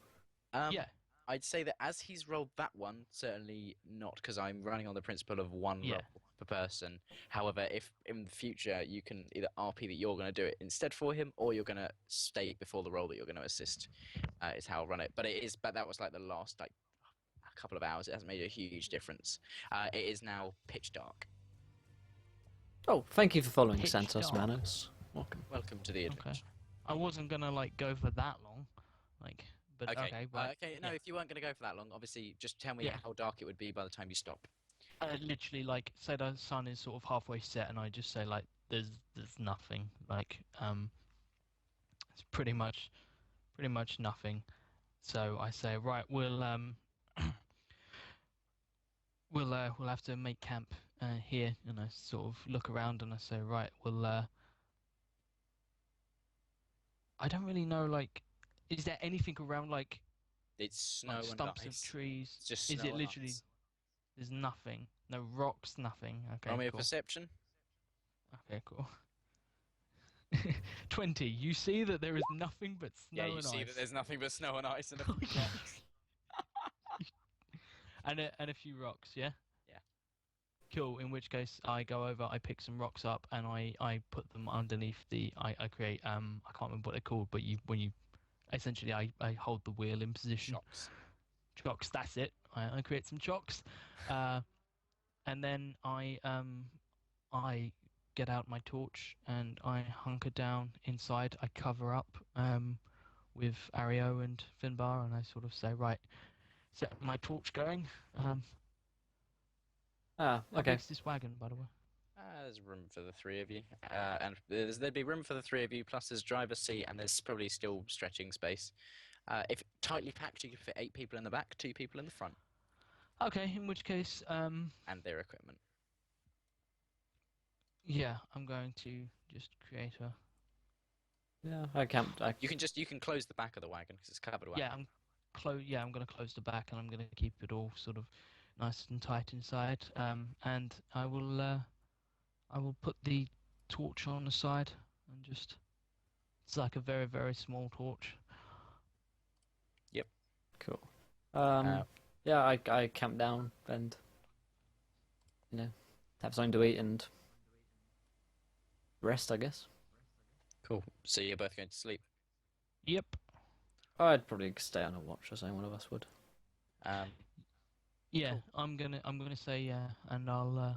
Yeah. I'd say that as he's rolled that one, certainly not, because I'm running on the principle of one Yeah. roll per person. However, if in the future you can either RP that you're going to do it instead for him, or you're going to state before the roll that you're going to assist, is how I'll run it. But that was like the last like a couple of hours. It hasn't made a huge difference. It is now pitch dark. Oh, thank you for following Pitch Santos dark. Manos. Welcome. Welcome to the adventure. I wasn't gonna like go for that long, like. But okay, right. Okay. No, yeah. if you weren't going to go for that long, obviously, just tell me Yeah. how dark it would be by the time you stop. Literally, like, say the sun is sort of halfway set, and I just say like, there's nothing. Like, it's pretty much nothing. So I say, right, we'll we'll have to make camp here, and I sort of look around and I say, right, we'll I don't really know, like, is there anything around, like It's snow and stumps of ice. trees? It's just Is snow it and literally? ice. There's nothing. No rocks, nothing. Okay, Roll me a cool. perception. Okay, cool. 20. You see that there is nothing but snow Yeah, you and see ice. that there's nothing but snow and ice and a few rocks. and a few rocks, yeah? Yeah. Cool, in which case I go over, I pick some rocks up, and I put them underneath I create, I can't remember what they're called, but essentially I hold the wheel in position. Shocks. Chocks, that's it. I create some chocks. And then I get out my torch and I hunker down inside. I cover up with Ario and Finbar, and I sort of say, right, set my torch going. How Okay. big's this wagon, by the way? There's room for the three of you, and there'd be room for the three of you. Plus, there's driver's seat, and there's probably still stretching space. If tightly packed, you could fit 8 people in the back, 2 people in the front, Okay, in which case, and their equipment. yeah, I'm going to just create a. Yeah, I camped. You can close the back of the wagon because it's covered wagon. Yeah, I'm going to close the back, and I'm going to keep it all sort of nice and tight inside. And I will put the torch on the side and just. It's like a very, very small torch. Cool. Yeah, I camp down and have something to eat and rest, I guess. Cool. So you're both going to sleep. Yep. I'd probably stay on a watch or something. One of us would. Yeah, Cool. I'm gonna say yeah, and I'll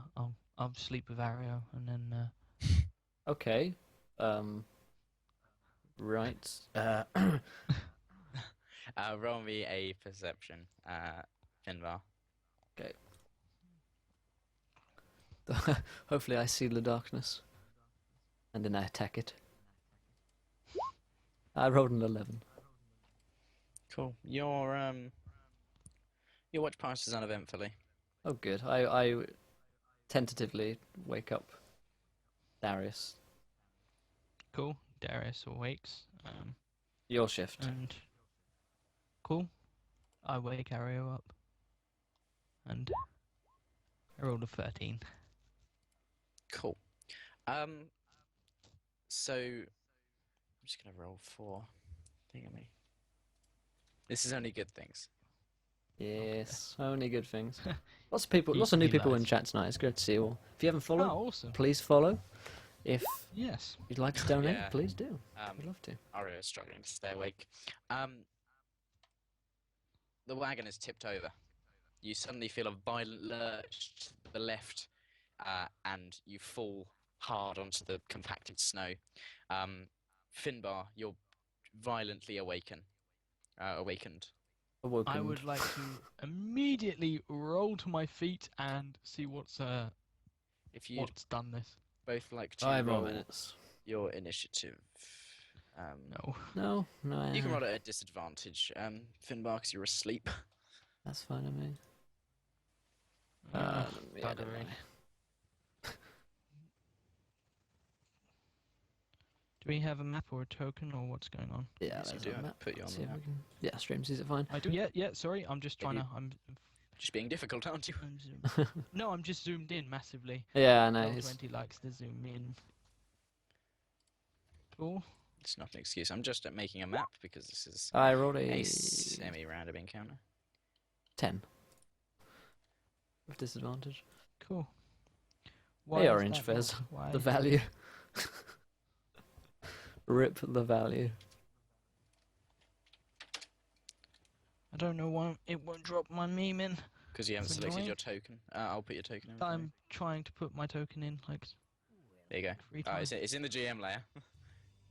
sleep with Ario, and then Okay. Right. Roll me a perception, Finbar. Hopefully, I see the darkness, and then I attack it. I rolled an 11. Cool. Your watch passes uneventfully. Oh, good. I tentatively wake up Darius. cool. Darius awakes. Your shift. And cool. I wake Ario up, and I rolled a 13. Cool. So I'm just gonna roll 4. Thingammy. This is only good things. Yes, only good things. Lots of people, You- lots of new you people in lads. chat tonight. It's good to see you all. If you haven't Oh, followed, awesome. please follow. If Yes. you'd like to donate, Yeah. please do. I'd love to. Aria is struggling to stay awake. The wagon is tipped over. You suddenly feel a violent lurch to the left, and you fall hard onto the compacted snow. Finbar, you're violently awakened. Awoken. I would like to immediately roll to my feet and see what's If you'd what's done this. both like to 5 more roll minutes. your initiative. No. No. You can roll it at a disadvantage, Finbar, because you're asleep. That's fine with me. Uh, Yeah, don't buggery. worry. Do we have a map or a token or what's going on? Yeah, Yes, you there's do. a I map. put you on See the if map. we can... Yeah, stream sees it fine. I do. Yeah. Sorry, I'm just If trying you- to. Just being difficult, aren't you? I'm no, I'm just zoomed in massively. Yeah, I know. Roll 20 likes to zoom in. Cool. It's not an excuse. I'm just making a map because this is I rolled a a semi-random encounter. 10 with disadvantage. Cool. Hey, is Orange that Fez. not? Why? The value. Rip the value. I don't know why it won't drop my meme in. Because you haven't It's selected annoying. your token. I'll put your token in. for you. I'm trying to put my token in like There you go. 3 Oh, times. it's in the GM layer.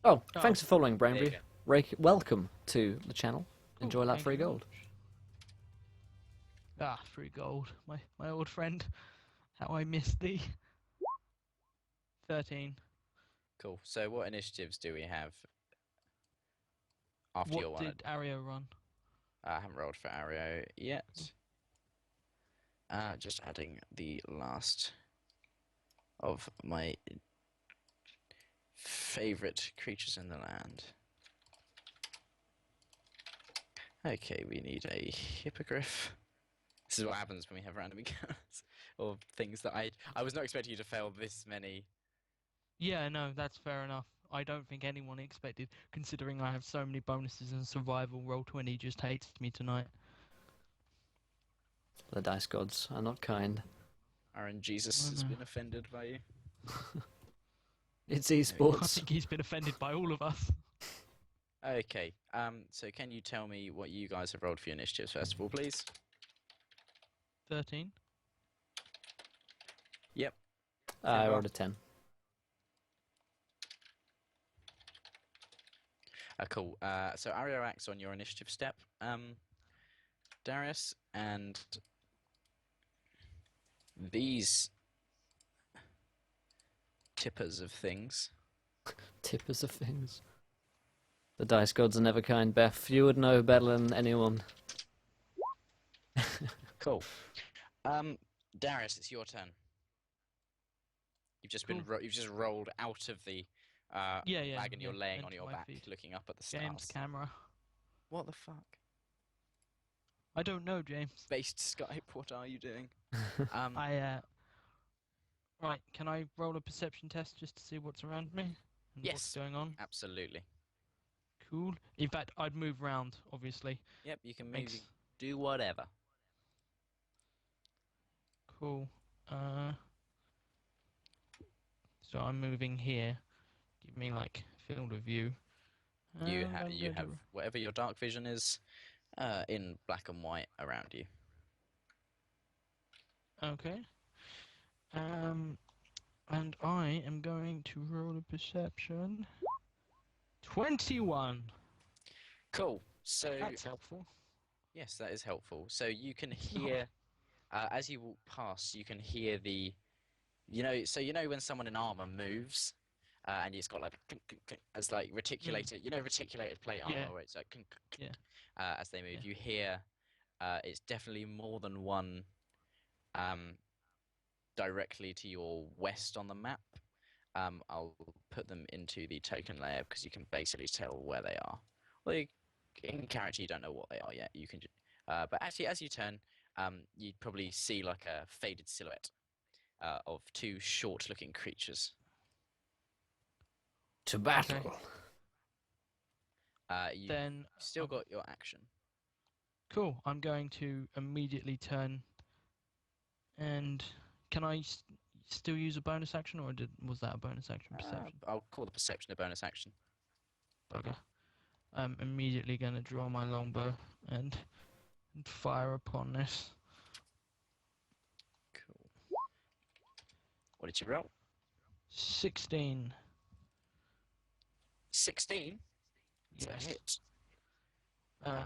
Oh, Oh. thanks for following, There you Brainbreed. go. Welcome to the channel. Cool, Enjoy that thank free you very gold. much. Ah, free gold. My old friend. How I missed thee. 13. Cool. So what initiatives do we have after your What one? did Ario run? I haven't rolled for Ario yet. Just adding the last of my favorite creatures in the land. Okay, we need a hippogriff. This is what happens when we have random encounters or things that I was not expecting you to fail this many. Yeah, no, that's fair enough. I don't think anyone expected, considering I have so many bonuses and survival. Roll 20 just hates me tonight. The dice gods are not kind. Aaron Jesus has know. been offended by you. It's I esports. think he's been offended by all of us. Okay, so can you tell me what you guys have rolled for your initiatives first of all, please? 13. Yep. I Finbar. rolled a 10. Cool. So Ario acts on your initiative step, Darius, and these tippers of things. Tippers of things. The dice gods are never kind, Beth. You would know better than anyone. Cool. Darius, it's your turn. You've just been you've just rolled out of the Yeah, wagon you're laying on into your my back, feet. looking up at the James stars. camera. What the fuck? I don't know, James. Based Skype, what are you doing? Right, can I roll a perception test just to see what's around me? And Yes. what's going on? Absolutely. Cool. In fact, I'd move round, obviously. Yep, you can move, Thanks. do whatever. Cool. So I'm moving here. Give me like field of view. You And I'm you going to have whatever your dark vision is, in black and white around you. Okay. And I am going to roll a perception. 21. Cool. So That's helpful. yes, that is helpful. So you can It's not. hear, as you walk past, you can hear the, so when someone in armor moves, and it's got like clink, clink, clink, as like reticulated, reticulated plate armor, Yeah. where it's like clink, clink, Yeah. as they move. Yeah. You hear, it's definitely more than one, directly to your west on the map. I'll put them into the token layer because you can basically tell where they are. Well, in character, you don't know what they are yet. You can, but actually, as you turn, you'd probably see like a faded silhouette of two short-looking creatures. To battle. You've Then still got your action. cool. I'm going to immediately turn. And can I still use a bonus action, or was that a bonus action? Perception. I'll call the perception a bonus action. Okay. I'm immediately going to draw my longbow and fire upon this. Cool. What did you roll? 16. 16. It's a Yes. hit.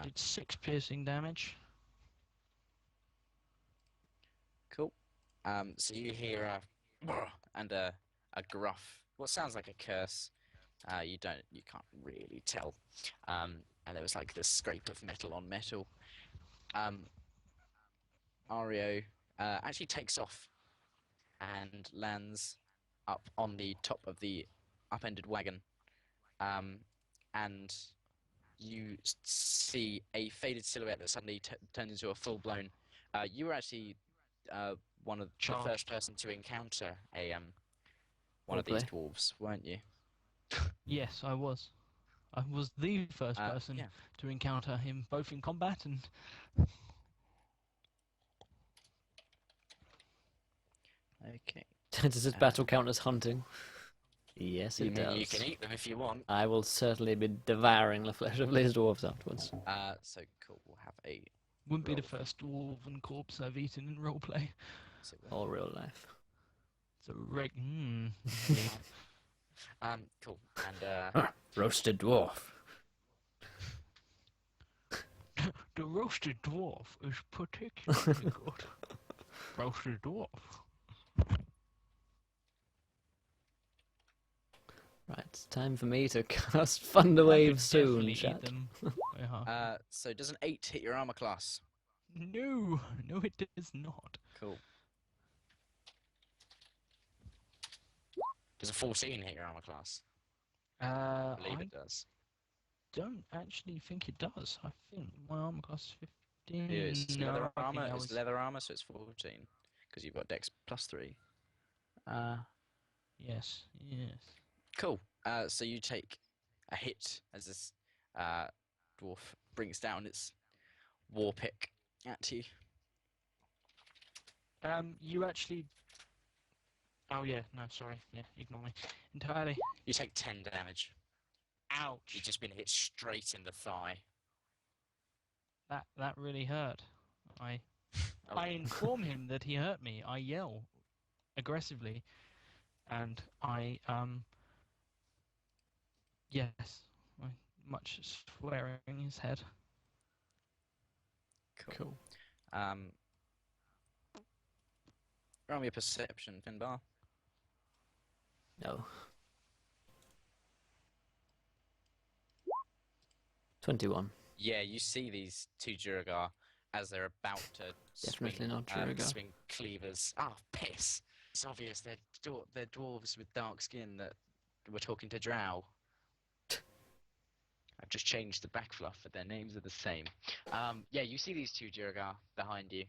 Did 6 piercing damage. Cool. So you hear a gruff, what sounds like a curse. You can't really tell. And there was like the scrape of metal on metal. Ario actually takes off and lands up on the top of the upended wagon. And you see a faded silhouette that suddenly turns into a full-blown You were actually one of the Charged. first person to encounter a one of these Roleplay. dwarves, weren't you? Yes, I was. I was the first person Yeah. to encounter him, both in combat and. Okay. Does this battle count as hunting? Yes, You it mean you does. can eat them if you want? I will certainly be devouring the flesh of these dwarves afterwards. So cool. We'll have a Wouldn't be the roll for- first dwarven corpse I've eaten in roleplay. so All real life. It's a reg. cool. And Roasted dwarf. The roasted dwarf is particularly good. Roasted dwarf. Right, it's time for me to cast Thunder I Wave could soon, definitely eat chat. them. Yeah. so does an 8 hit your armor class? No, no, it does not. Cool. Does a 14 hit your armor class? I believe I it does. don't actually think it does. I think my armor class is 15. Yeah, it's No, leather I think armor. that It's was. leather armor, so it's 14 because you've got Dex +3. Yes, yes. Cool. So you take a hit as this dwarf brings down its war pick at you. You actually. Oh yeah, no, sorry. Yeah, ignore me entirely. You take 10 damage. Ouch. You've just been hit straight in the thigh. That really hurt. I Oh. I inform him that he hurt me. I yell aggressively, and I yes, I much swearing in his head. Cool. Roll me a perception, Finbar. No. 21. Yeah, you see these two Duragar as they're about to Definitely swing, not Duragar. swing cleavers. Oh, piss! It's obvious they're dwarves with dark skin that were talking to Drow. I've just changed the back fluff, but their names are the same. Yeah, you see these two Duragar behind you.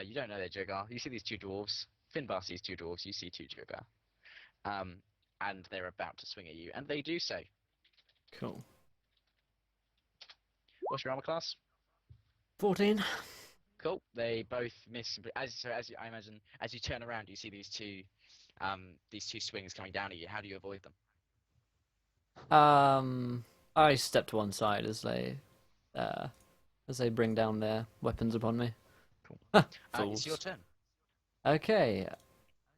You don't know they're Duragar. You see these two dwarves. Finbar sees two dwarves. You see two Duragar. And they're about to swing at you, and they do so. Cool. What's your armor class? 14. Cool. They both miss. I imagine, as you turn around, you see these two swings coming down at you. How do you avoid them? I step to one side as they bring down their weapons upon me. Cool. Fools. It's your turn. Okay.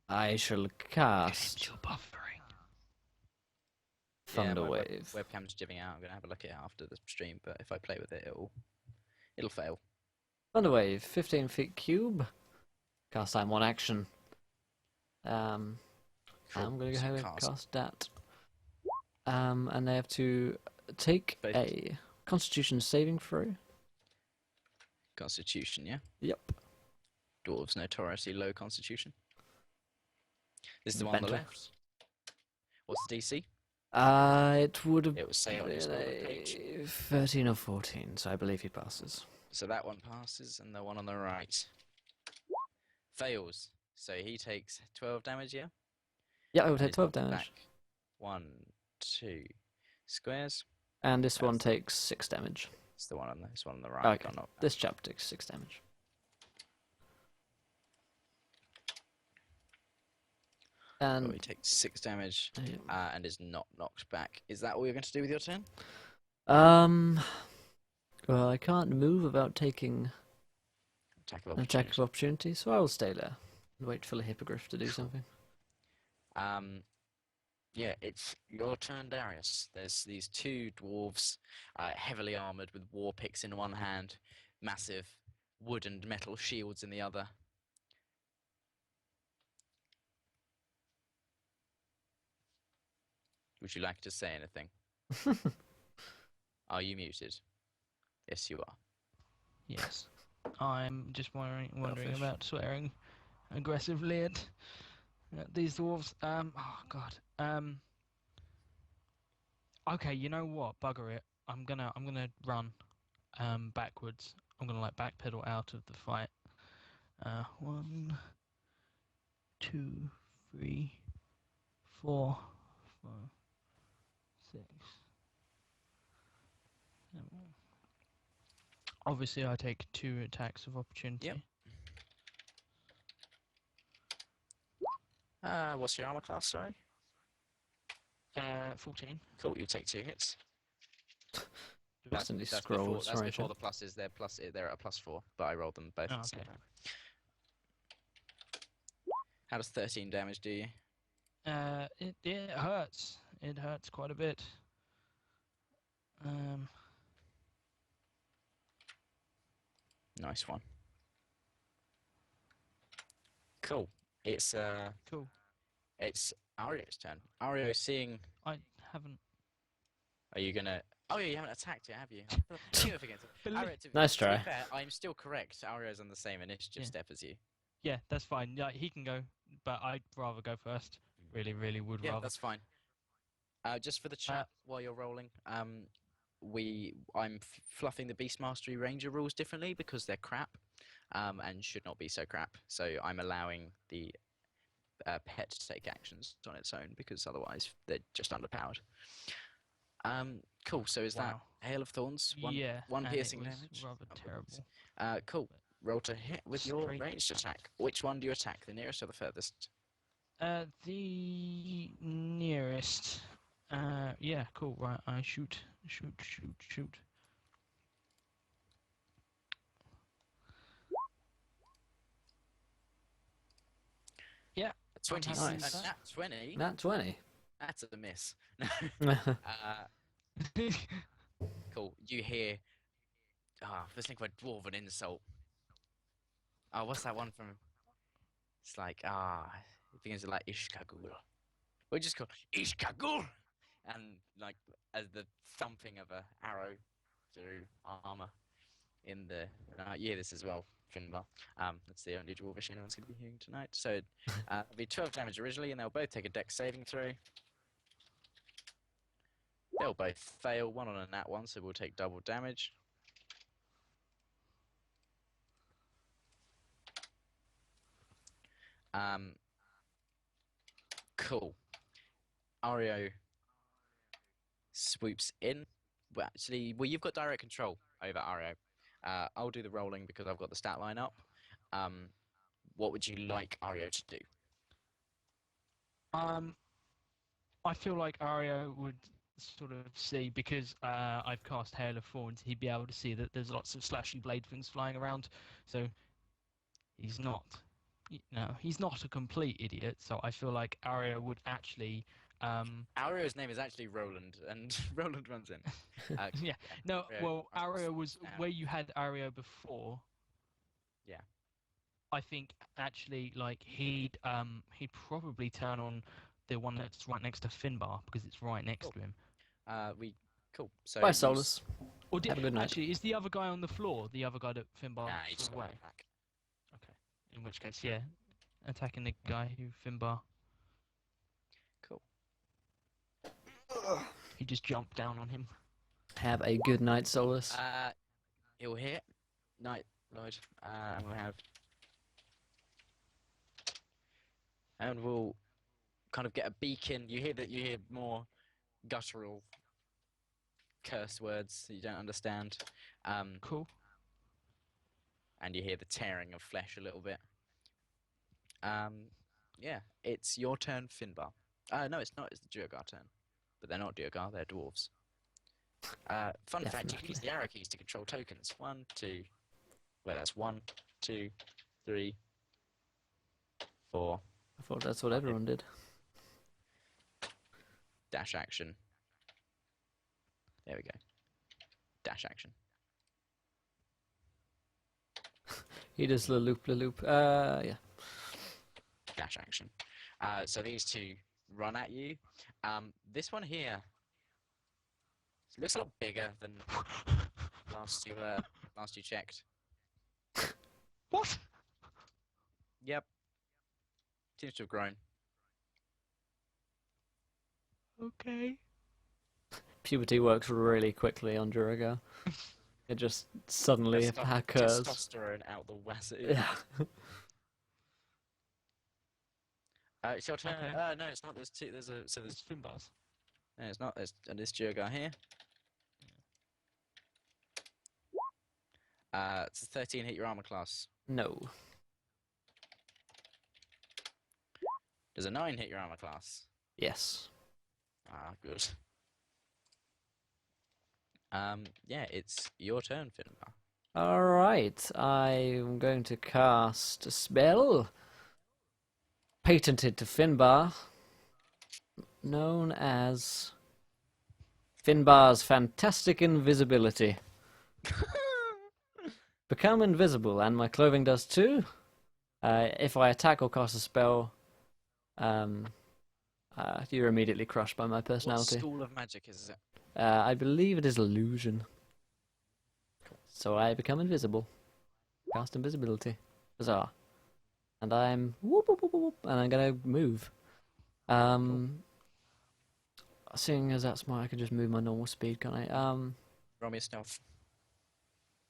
I shall cast You're buffering. Thunder my Wave. Webcam's jibbing out. I'm gonna have a look at it after the stream, but if I play with it, it'll fail. Thunder Wave, 15 feet cube. Cast time, one action. I'm gonna go So ahead and cast. cast that. And they have to take Both. a Constitution saving throw. Constitution, yeah. Yep. Dwarves notoriously low Constitution. This is the one on the Bento. left. What's the DC? It would have It was say on your been scroll page. a 13 or 14, so I believe he passes. So that one passes, and the one on the right fails. So he takes 12 damage, yeah? Yeah, I would And take is 12 knocked damage. back 1, 2 squares. And this one That's the- takes 6 damage. It's the one on this one on the right. Okay, got knocked back. this chap takes 6 damage. Oh, And he takes 6 damage yeah. and is not knocked back. Is that all you're going to do with your turn? Well, I can't move without taking Attack of an attack opportunity. of opportunity, so I will stay there and wait for the hippogriff to do something. Yeah, it's your turn, Darius. There's these two dwarves, heavily armored with war picks in one hand, massive wood and metal shields in the other. Would you like to say anything? Are you muted? Yes, you are. Yes. I'm just wondering Selfish. about swearing aggressively at these dwarves. Oh god. Okay, you know what? Bugger it. I'm gonna run backwards. I'm gonna like backpedal out of the fight. 1, 2, 3, 4, 5, 6, 7. Obviously, I take 2 attacks of opportunity. Yep. What's your armor class, sorry? 14. Cool, you take 2 hits. Constantly That's scroll, before sorry, the pluses. They're at a +4, but I rolled them both Oh, at the same okay. time. How does 13 damage do you? It hurts. It hurts quite a bit. Nice one. Cool. It's Cool. It's Ario's turn. Ario, seeing. I haven't. Are you gonna? Oh yeah, you haven't attacked yet, have you? I knew against it. Belie- Ario, Nice to try. be fair, I'm still correct. Ario's on the same initiative Yeah. step as you. Yeah, that's fine. Yeah, he can go, but I'd rather go first. Really would Yeah, rather. that's fine. Just for the chat while you're rolling, I'm fluffing the Beast Mastery Ranger rules differently because they're crap, and should not be so crap. So I'm allowing the pet to take actions on its own because otherwise they're just underpowered. Cool. So is that Wow. Hail of Thorns? One Yeah, one and piercing it was damage. rather Oh, terrible. cool. Roll to hit with your Straight ranged attack. Which one do you attack? The nearest or the furthest? The nearest. Yeah, cool. Right, I shoot. 20. happy with that. Nat 20. Nat 20. That's a miss. Cool. You hear. Let's think of a dwarven insult. Oh, what's that one from? It's like it begins with like Ishkagul. We just call Ishkagul, and like as the thumping of a arrow through armor in the. You hear this as well, Finbar. That's the only dwarvish anyone's going to be hearing tonight. So it'll be 12 damage originally, and they'll both take a dex saving throw. They'll both fail, one on a nat 1, so we'll take double damage. Cool. Ario swoops in. Well, actually, you've got direct control over Ario. I'll do the rolling because I've got the stat line up. What would you like Ario to do? I feel like Ario would sort of see, because I've cast Hail of Thorns, he'd be able to see that there's lots of slashy blade things flying around. So he's not, he's not a complete idiot. So I feel like Ario would actually. Ario's name is actually Roland, and Roland runs in. Yeah. No. Ario Well, runs Ario was now. where you had Ario before. Yeah. I think actually, like he'd probably turn on the one that's right next to Finbar because it's right next to him. Cool. So Bye, Solus. Or Have a good night. actually, is the other guy on the floor the other guy that Finbar Nah, he just threw got away? back. Okay. In which case, yeah, attacking the guy who Finbar. Cool. He just jumped down on him. Have a good night, Solus. He'll hit. Night, Lloyd. And we'll have. And we'll kind of get a beacon. You hear more guttural curse words that you don't understand. Cool. And you hear the tearing of flesh a little bit. Yeah, it's your turn, Finbar. No, it's not. It's the Duergar turn. But they're not Duergar, they're dwarves. Fun fact, you can use the arrow keys to control tokens. 1, 2... Well, that's 1, 2, 3, 4... I thought that's what everyone did. Dash action. There we go. Dash action. He does the loop, the loop. Yeah. Dash action. So these two run at you. This one here looks a lot bigger than last you checked. What? Yep. Seems to have grown. Okay. Puberty works really quickly on Duragar. It just suddenly occurs. Testosterone out the wazoo. Yeah. It's your turn. Okay. No, it's not. There's two. There's It's Finbars. no, it's not. There's this Duergar here. It's a 13 hit your armor class. No. Does a 9 hit your armor class? Yes. Ah, good. Yeah, it's your turn, Finbar. Alright, I'm going to cast a spell patented to Finbar, known as Finbar's Fantastic Invisibility. Become invisible, and my clothing does too. If I attack or cast a spell, you're immediately crushed by my What personality. school of magic is it? I believe it is illusion. So I become invisible. Cast invisibility. Bizarre. And I'm whoop, whoop, whoop, whoop, and I'm gonna move. Seeing as that's I can just move my normal speed, can't I? Roll me a stealth.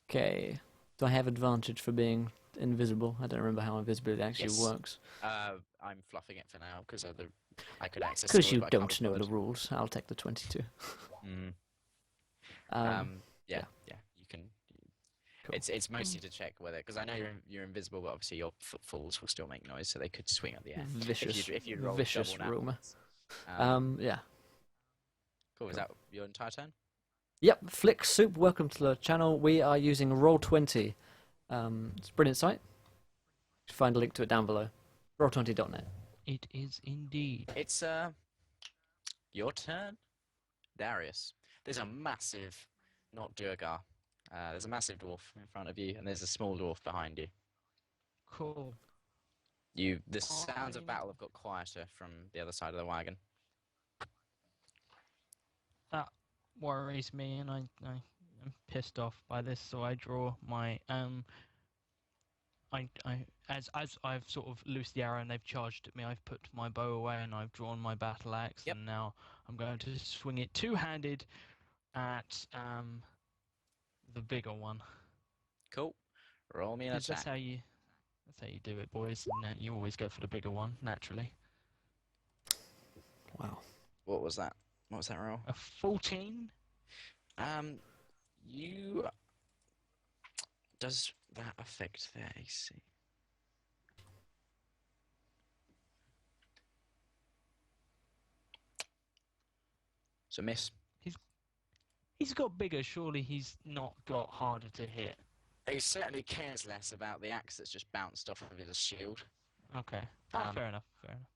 Okay. Do I have advantage for being invisible? I don't remember how invisibility actually Yes. works. I'm fluffing it for now because I could access. Because sword, you but I can't don't be know the bothered. rules, I'll take the 22. Mm. Yeah. You can. Cool. It's mostly to check whether, because I know you're invisible, but obviously your footfalls will still make noise, so they could swing up the air. Vicious, if you roll vicious double rumour. natural. Yeah. Cool. Is that your entire turn? Yep, Flick Soup, welcome to the channel. We are using Roll20. It's a brilliant site. You can find a link to it down below. Roll20.net. It is indeed. It's your turn, Darius. There's a massive, not Durgar. There's a massive dwarf in front of you, and there's a small dwarf behind you. Cool. The sounds of battle have got quieter from the other side of the wagon. That worries me, and I'm pissed off by this. So I draw my as I've sort of loosed the arrow and they've charged at me, I've put my bow away and I've drawn my battle axe, Yep. and now I'm going to swing it two-handed at the bigger one. Cool. Roll me an 'Cause attack. that's how you do it, boys. You always go for the bigger one naturally. Wow. What was that? What was that roll? A 14. You. Does that affect their AC? So miss. He's got bigger. Surely he's not got harder to hit. He certainly cares less about the axe that's just bounced off of his shield. Okay. Um, Fair enough. Fair enough.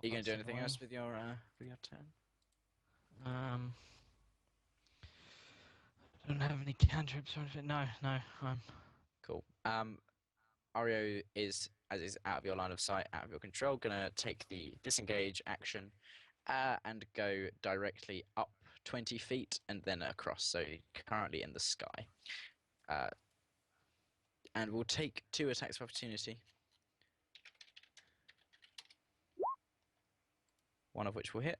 Are you going to do That's anything else annoying. with your turn? I don't have any cantrips or anything. No. I'm Cool. Ario is, as is out of your line of sight, out of your control, gonna take the disengage action and go directly up 20 feet and then across. So currently in the sky. And we'll take 2 attacks of opportunity. One of which will hit.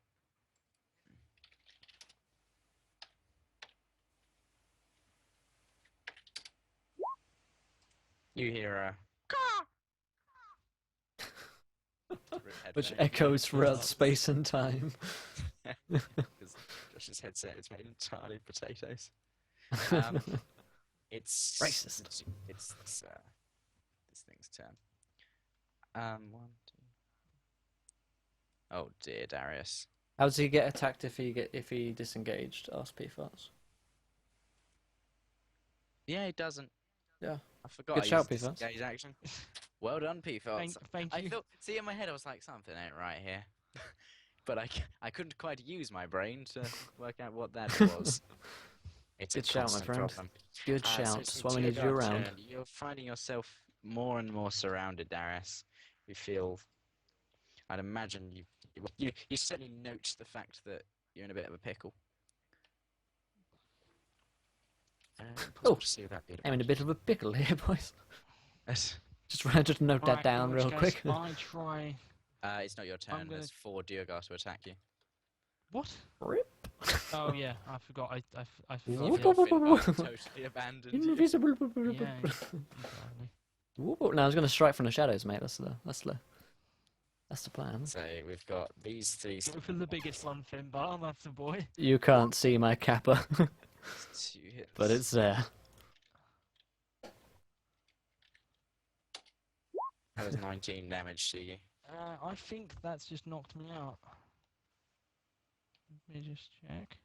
You hear a Which echoes throughout space and time. because Josh's headset is made entirely of potatoes. It's Racist. It's this thing's turn. 1, 2. Oh dear, Darius. How does he get attacked if he disengaged? Ask P-Farts. Yeah, he doesn't. Yeah. I forgot. Good I shout, used P-Farts. disengage action. Well done, P-Farts. thank I you. thought, see, in my head, I was like, something ain't right here. But I couldn't quite use my brain to work out what that was. It's Good a shout, my constant friend. problem. Good So shout. it's That's the why we need you Duergar around. turn. You're finding yourself more and more surrounded, Darius. You feel. I'd imagine you certainly note the fact that you're in a bit of a pickle. Oh, to see that bit I'm in a bit of a pickle here, boys. Yes. Just note that Alright, down in which real case, quick. I try. It's not your turn. gonna- There's 4 Duergar to attack you. What? Rip. Oh yeah, I forgot. I Whoop, forgot. whoop, whoop, whoop, Finbar whoop. totally abandoned you. Invisible. Yeah, exactly. Whoop, whoop. No, I was going to strike from the shadows, mate. That's the. That's the plan. So we've got these three. Go for the biggest one, Finbar. That's the boy. You can't see my kappa, 2 hits. but it's there. That was 19 damage to you. I think that's just knocked me out. Let me just check.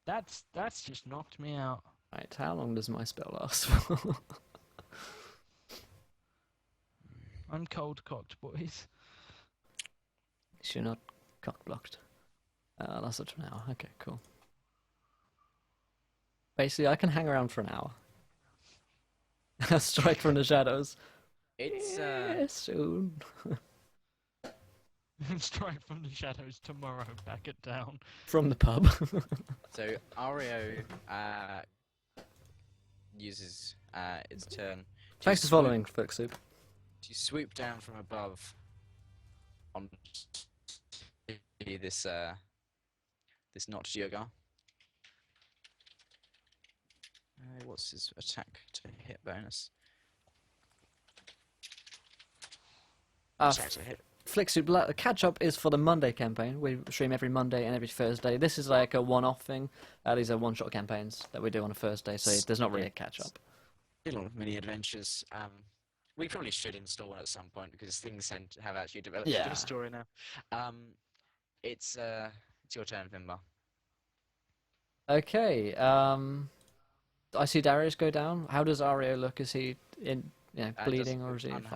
That's just knocked me out. Right, how long does my spell last for? I'm cold cocked, boys. You're not cock blocked. Lasts up to an hour. Okay, cool. Basically, I can hang around for an hour. Strike from the shadows. It's Yeah, soon. Strike from the shadows tomorrow. Back it down. From the pub. so Ario uses its turn. Thanks for following, Fook Soup. To swoop down from above on this this notched yoga. What's his attack to hit bonus? Attack to hit. Flick Soup, the catch-up is for the Monday campaign. We stream every Monday and every Thursday. This is like a one-off thing. These are one-shot campaigns that we do on a Thursday, so there's not really a catch-up. Little mini adventures. We probably should install one at some point because things have actually developed into a story now. It's your turn, Finbar. Okay. I see Darius go down. How does Ario look? Is he bleeding or is he fine?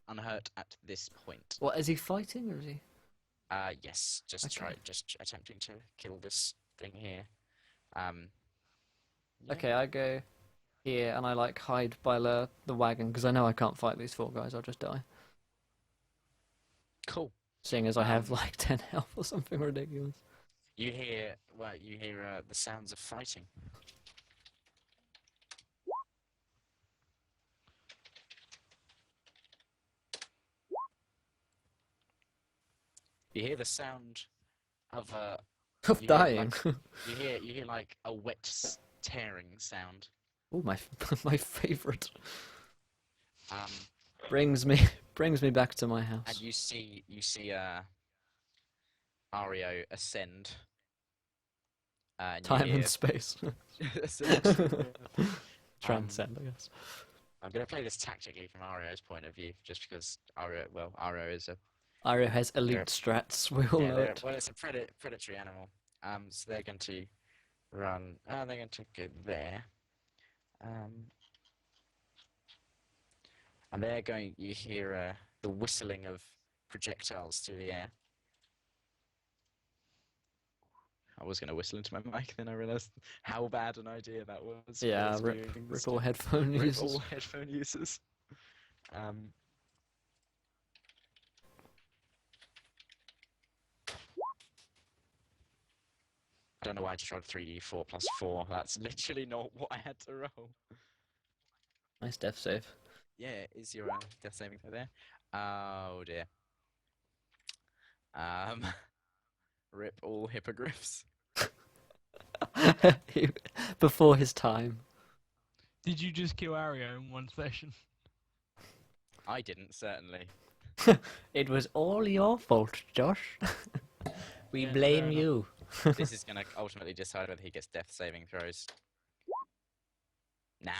Unhurt at this point. What, is he fighting or is he? Yes. Just attempting to kill this thing here. Yeah. Okay, I go here and I like hide by the wagon because I know I can't fight these 4 guys. I'll just die. Cool. Seeing as I have like 10 health or something ridiculous. You hear the sounds of fighting. You hear the sound of Of dying. you hear like a wet tearing sound. Oh, my favorite. Um, brings me back to my house. And you see Ario ascend. Time and space. Transcend, I guess. I'm gonna play this tactically from Ario's point of view, just because Ario is a Ario has elite strats. We all know it. well, it's a predatory animal. So they're going to run. They're going to go there. And they're going. You hear the whistling of projectiles through the air. I was going to whistle into my mic, then I realised how bad an idea that was. Yeah, rip all headphone users. Rip all headphone users. I don't know why I just rolled 3d4 plus 4. That's literally not what I had to roll. Nice death save. Yeah, is your death saving throw there? Oh dear. Rip all hippogriffs. Before his time. Did you just kill Ario in one session? I didn't, certainly. It was all your fault, Josh. We blame you. This is going to ultimately decide whether he gets death saving throws. Nah.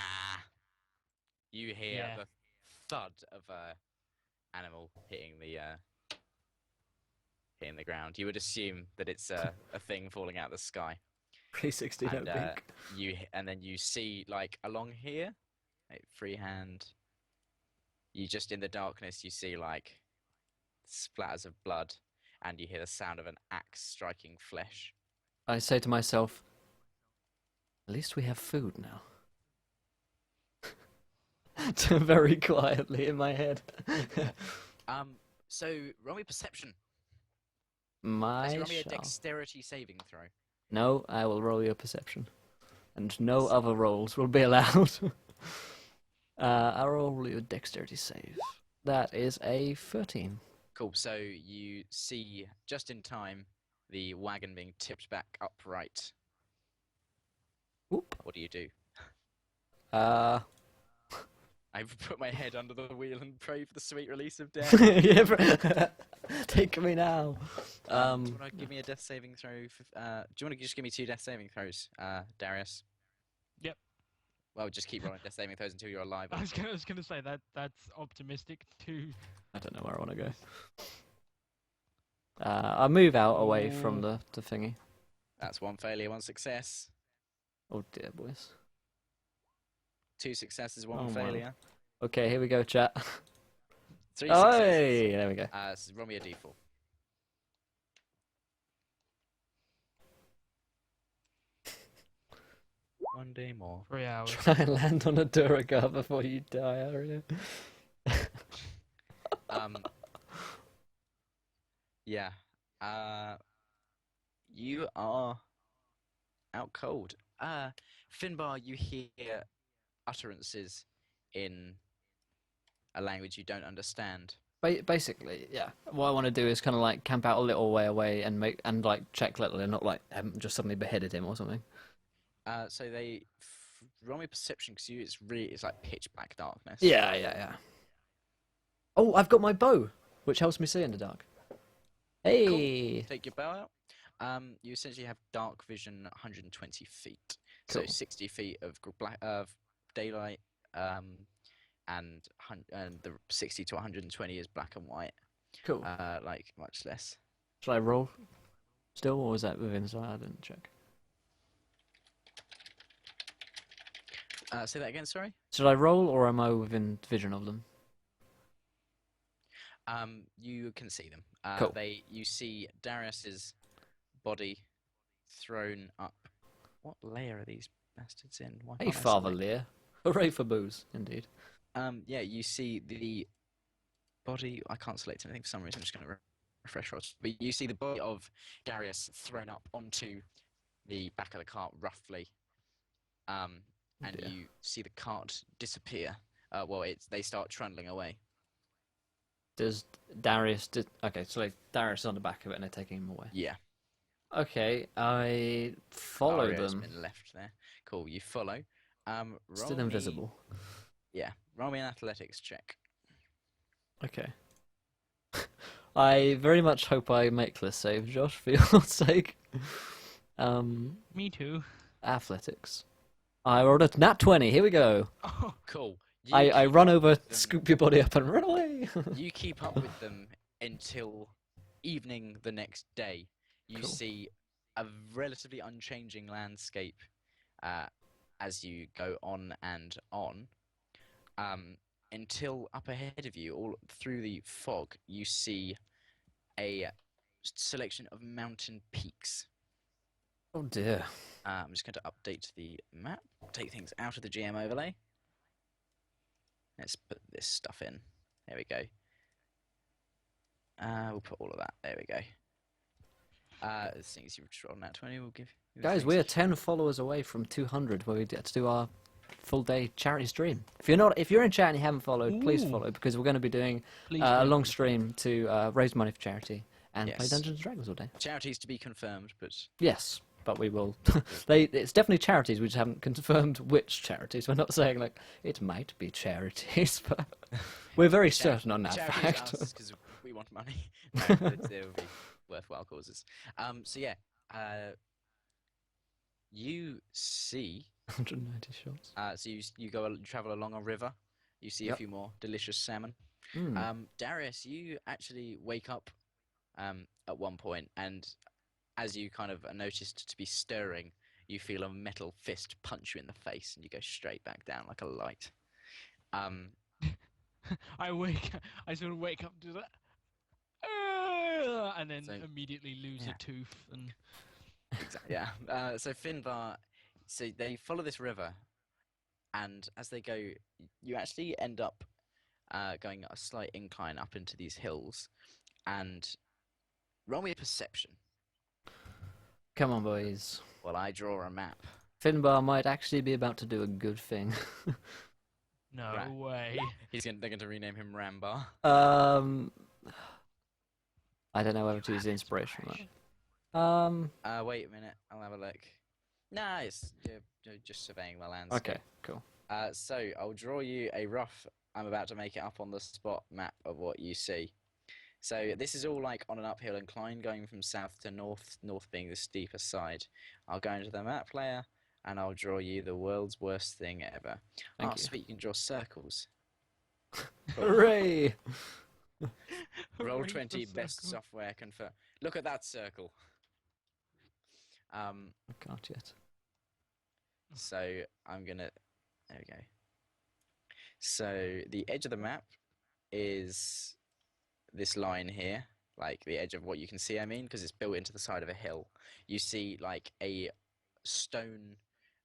You hear the thud of animal hitting the ground. You would assume that it's a thing falling out of the sky. 360 And, peak. and then you see, like, along here, like, freehand, you just, in the darkness, you see, like, splatters of blood, and you hear the sound of an axe striking flesh. I say to myself, at least we have food now. Very quietly in my head. So, roll me perception. My Roll me a dexterity saving throw. No, I will roll your perception. And no other rolls will be allowed. I'll roll your dexterity save. That is a 13. Cool, so you see, just in time, the wagon being tipped back upright. Whoop. What do you do? I put my head under the wheel and pray for the sweet release of death. Yeah, take me now. Do you want to give me a death saving throw? Do you want to just give me 2 death saving throws, Darius? Yep. Well, just keep rolling death saving throws until you're alive. I was gonna say that's optimistic too. I don't know where I want to go. I'll move out away from the thingy. That's 1 failure, 1 success. Oh dear, boys. 2 successes, 1 Oh, my. failure. Okay, here we go, chat. 3 successes. Hey, there we go. So roll me a d4. One day more. 3 hours. Try and land on a Duragar before you die, Aria. Yeah. You are out cold. Finbar, you hear utterances in a language you don't understand. Basically, yeah. What I want to do is kind of like camp out a little way away and like check little, not like just suddenly beheaded him or something. So they roll me perception because it's like pitch black darkness. Yeah. Oh, I've got my bow, which helps me see in the dark. Hey. Cool. Take your bow out. You essentially have dark vision 120 feet, Cool. so 60 feet of daylight, and the 60 to 120 is black and white. Cool. Like much less. Should I roll still, or is that within sight? I didn't check. Say that again, sorry? Should I roll, or am I within vision of them? You can see them. Cool. You see Darius's body thrown up. What layer are these bastards in? Why Hey, can't I Father select? Lear. Hooray for booze, indeed. Yeah, you see the body. I can't select anything for some reason. I'm just going to refresh roles. But you see the body of Darius thrown up onto the back of the cart, roughly. And dear. you see the cart disappear. They start trundling away. Does Darius... Okay, so like Darius is on the back of it and they're taking him away. Yeah. Okay, I follow Ario's them. been left there. Cool, you follow. Still Roll me- invisible. Yeah, roll me an athletics check. Okay. I very much hope I make this save, Josh, for your sake. Me too. Athletics. I rolled a nat 20. Here we go. Oh, Cool. I run over, them. scoop your body up, and run away. You keep up with them until evening the next day. You Cool. see a relatively unchanging landscape as you go on and on. Until up ahead of you, all through the fog, you see a selection of mountain peaks. Oh dear. I'm just going to update the map, take things out of the GM overlay. Let's put this stuff in. There we go. We'll put all of that. There we go. The things you've rolled nat 20 will give. you the Guys, things. we're 10 followers away from 200, where we get to do our full day charity stream. If you're in chat and you haven't followed, please Ooh. follow, because we're going to be doing please a do. long stream to raise money for charity and play Yes. Dungeons and Dragons all day. Charities to be confirmed, but Yes, but we will. It's definitely charities. We just haven't confirmed which charities. We're not saying like it might be charities, but we're very certain on that charities fact. us because we want money. No, but they will be worthwhile causes. So yeah, you see. 190 shots. So you travel along a river. You see a Yep. few more delicious salmon. Mm. Darius, you actually wake up at one point, and as you kind of are noticed to be stirring, you feel a metal fist punch you in the face, and you go straight back down like a light. I sort of wake up to that, and then So- immediately lose yeah. a tooth. And Exactly. Yeah. So Finbar, so they follow this river, and as they go, you actually end up going a slight incline up into these hills, and roll me a perception Come on, boys. while I draw a map. Finbar might actually be about to do a good thing. no Right. way. They're going to rename him Rambar. I don't know whether to use the inspiration from that. Wait a minute, I'll have a look. Nah, you're just surveying the landscape. Okay, cool. So I'll draw you a rough. I'm about to make it up on the spot map of what you see. So this is all like on an uphill incline going from south to north, north being the steeper side. I'll go into the map layer and I'll draw you the world's worst thing ever. Thank you. Sweet, you can draw circles. Hooray! Roll Hooray for 20, best circle. software confirm. Look at that circle. I can't yet. So I'm gonna. There we go. So the edge of the map is this line here, like the edge of what you can see. I mean, because it's built into the side of a hill. You see like a stone,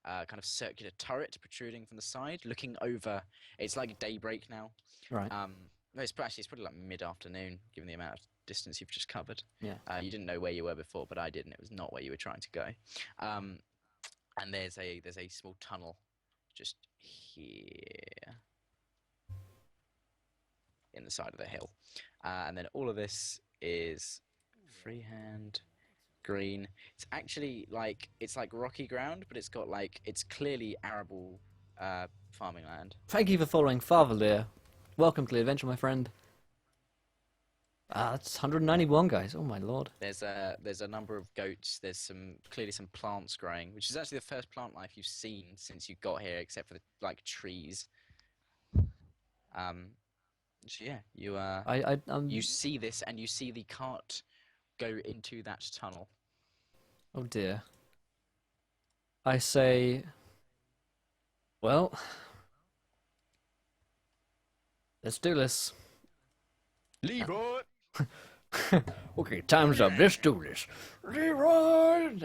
kind of circular turret protruding from the side, looking over. It's like daybreak now. Right. No, it's probably like mid-afternoon, given the amount of distance you've just covered. Yeah. You didn't know where you were before, but I didn't. It was not where you were trying to go. And there's a small tunnel just here in the side of the hill. And then all of this is freehand green. It's actually like rocky ground, but it's clearly arable farming land. Thank you for following Father Lear. Welcome to the adventure, my friend. That's 191, guys. Oh my lord. There's a number of goats. There's clearly some plants growing, which is actually the first plant life you've seen since you got here, except for the like trees. So yeah, you see this and you see the cart go into that tunnel. Oh dear. I say, well, let's do this. Leroy! Okay, time's up. Let's do this. Leroy!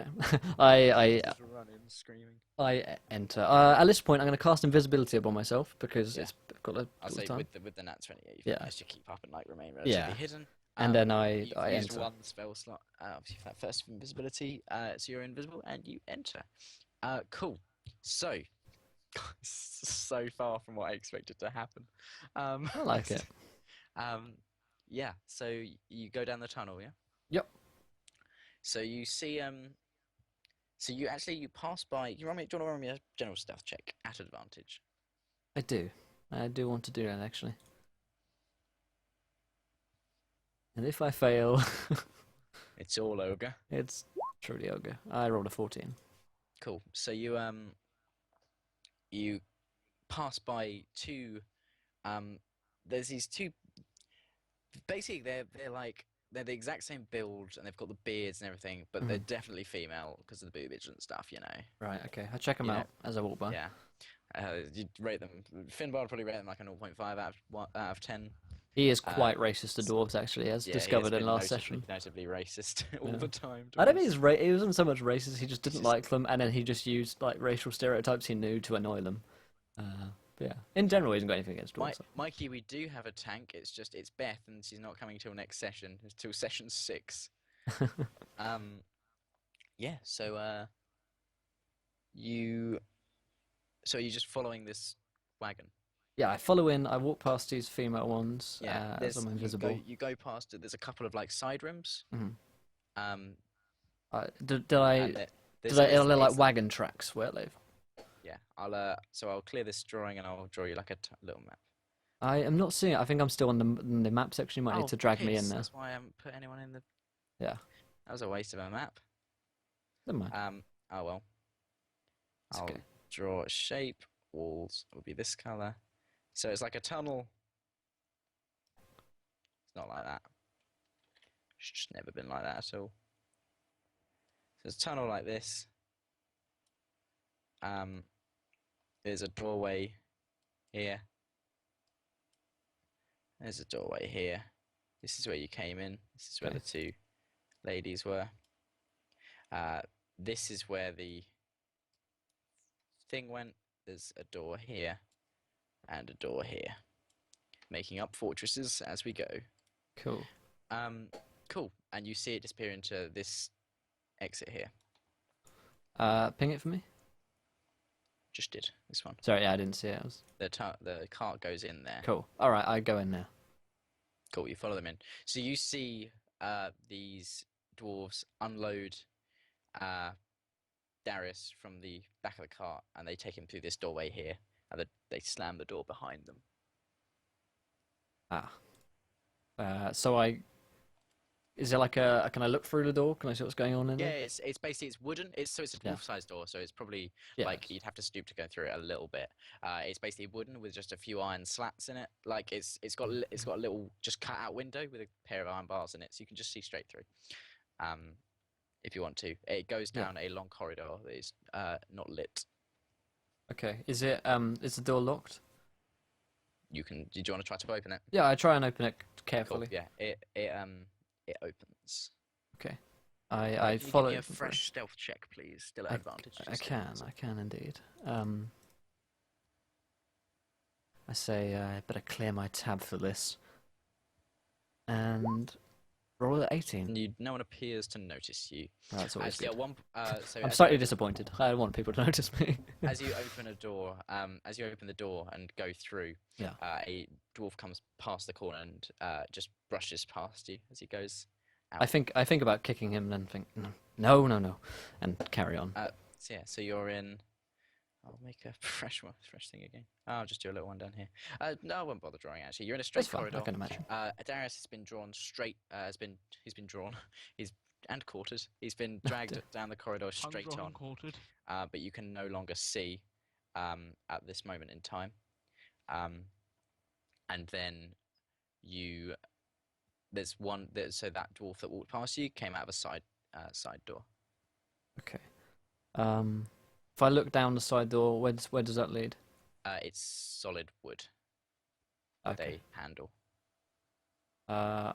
I Just running, screaming. I enter. At this point, I'm going to cast invisibility upon myself because Yeah. it's got a I'll got say time. with the nat 20, you've Yeah. managed to keep up and like remain relatively Yeah. hidden. And then you've I used enter. one spell slot, obviously for that first invisibility, so you're invisible and you enter. Cool. So, so far from what I expected to happen. I like it. Yeah. So you go down the tunnel, yeah. Yep. So you see, so you pass by. Do you want to run me a general stealth check at advantage? I do. I do want to do that actually. And if I fail, It's all ogre. it's truly ogre. I rolled a 14. Cool. So you pass by two. There's these two. Basically, they're the exact same build, and they've got the beards and everything, but they're definitely female because of the boobage and stuff, you know. Right. Okay. I check them You know, out as I walk by. Yeah. You'd rate them. Finbar would probably rate them like a 0.5 out of 10. He is quite racist to dwarves, actually, as Yeah, he has discovered in been last session. notably racist all Yeah. the time. I don't think towards- he wasn't so much racist. He just didn't just- like them, and then he just used like racial stereotypes he knew to annoy them. But yeah, in general, he hasn't got anything against dwarves. Mikey, we do have a tank. It's Beth, and she's not coming till next session. It's till session 6. Yeah. So you're just following this wagon. Yeah, I follow in. I walk past these female ones Yeah. as I'm invisible. You go past it. There's a couple of like side rooms. Mhm. Um. Did I? and Did there's- I? it's- Are there like it's- wagon tracks where they? Yeah. I'll clear this drawing and I'll draw you like a little map. I am not seeing it. I think I'm still on the map section. You might need to drag me in piss, there. That's why I haven't put anyone in the. Yeah. That was a waste of a map. Never mind. Oh well. It's I'll okay. draw a shape. Walls will be this color. So it's like a tunnel. It's not like that. It's just never been like that at all. So it's a tunnel like this. There's a doorway here. There's a doorway here. This is where you came in. This is where Okay. the two ladies were. This is where the thing went. There's a door here and a door here, making up fortresses as we go. Cool. Cool. And you see it disappear into this exit here. Ping it for me. Just did this one. Sorry, yeah, I didn't see it. The cart goes in there. Cool. All right, I go in there. Cool. You follow them in. So you see these dwarves unload Darius from the back of the cart, and they take him through this doorway here, and they slam the door behind them. So is there like a? Can I look through the door? Can I see what's going on in Yeah, there? it's basically it's wooden. It's a Yeah. dwarf-sized door, so it's probably Yes. like you'd have to stoop to go through it a little bit. It's basically wooden with just a few iron slats in it. Like it's got a little just cut out window with a pair of iron bars in it, so you can just see straight through. If you want to, it goes down a long corridor that is not lit. Okay. Is the door locked? Did you want to try to open it? Yeah, I try and open it Cool. carefully. Yeah, it opens. Okay. Right, I can you follow. give me a fresh stealth check, please. Still at advantage. I just can. still. I can indeed. I say I better clear my tab for this. And roll at 18. No one appears to notice you. Oh, that's always Actually, good. at one, so I'm as slightly you disappointed. I don't want people to notice me. as you open a door, as you open the door and go through, Yeah. A dwarf comes past the corner and just brushes past you as he goes out. I think about kicking him and then think no, and carry on. So you're in. I'll make a fresh thing again. I'll just do a little one down here. No, I won't bother drawing. Actually, you're in a straight That's fine. corridor. I can imagine. Darius has been drawn straight. He's been drawn. And quartered. He's been dragged down the corridor straight Hung, drawn, on. and quartered. But you can no longer see at this moment in time. And then there's one. So that dwarf that walked past you came out of a side door. Okay. If I look down the side door, where does that lead? It's solid wood with Okay. a handle. I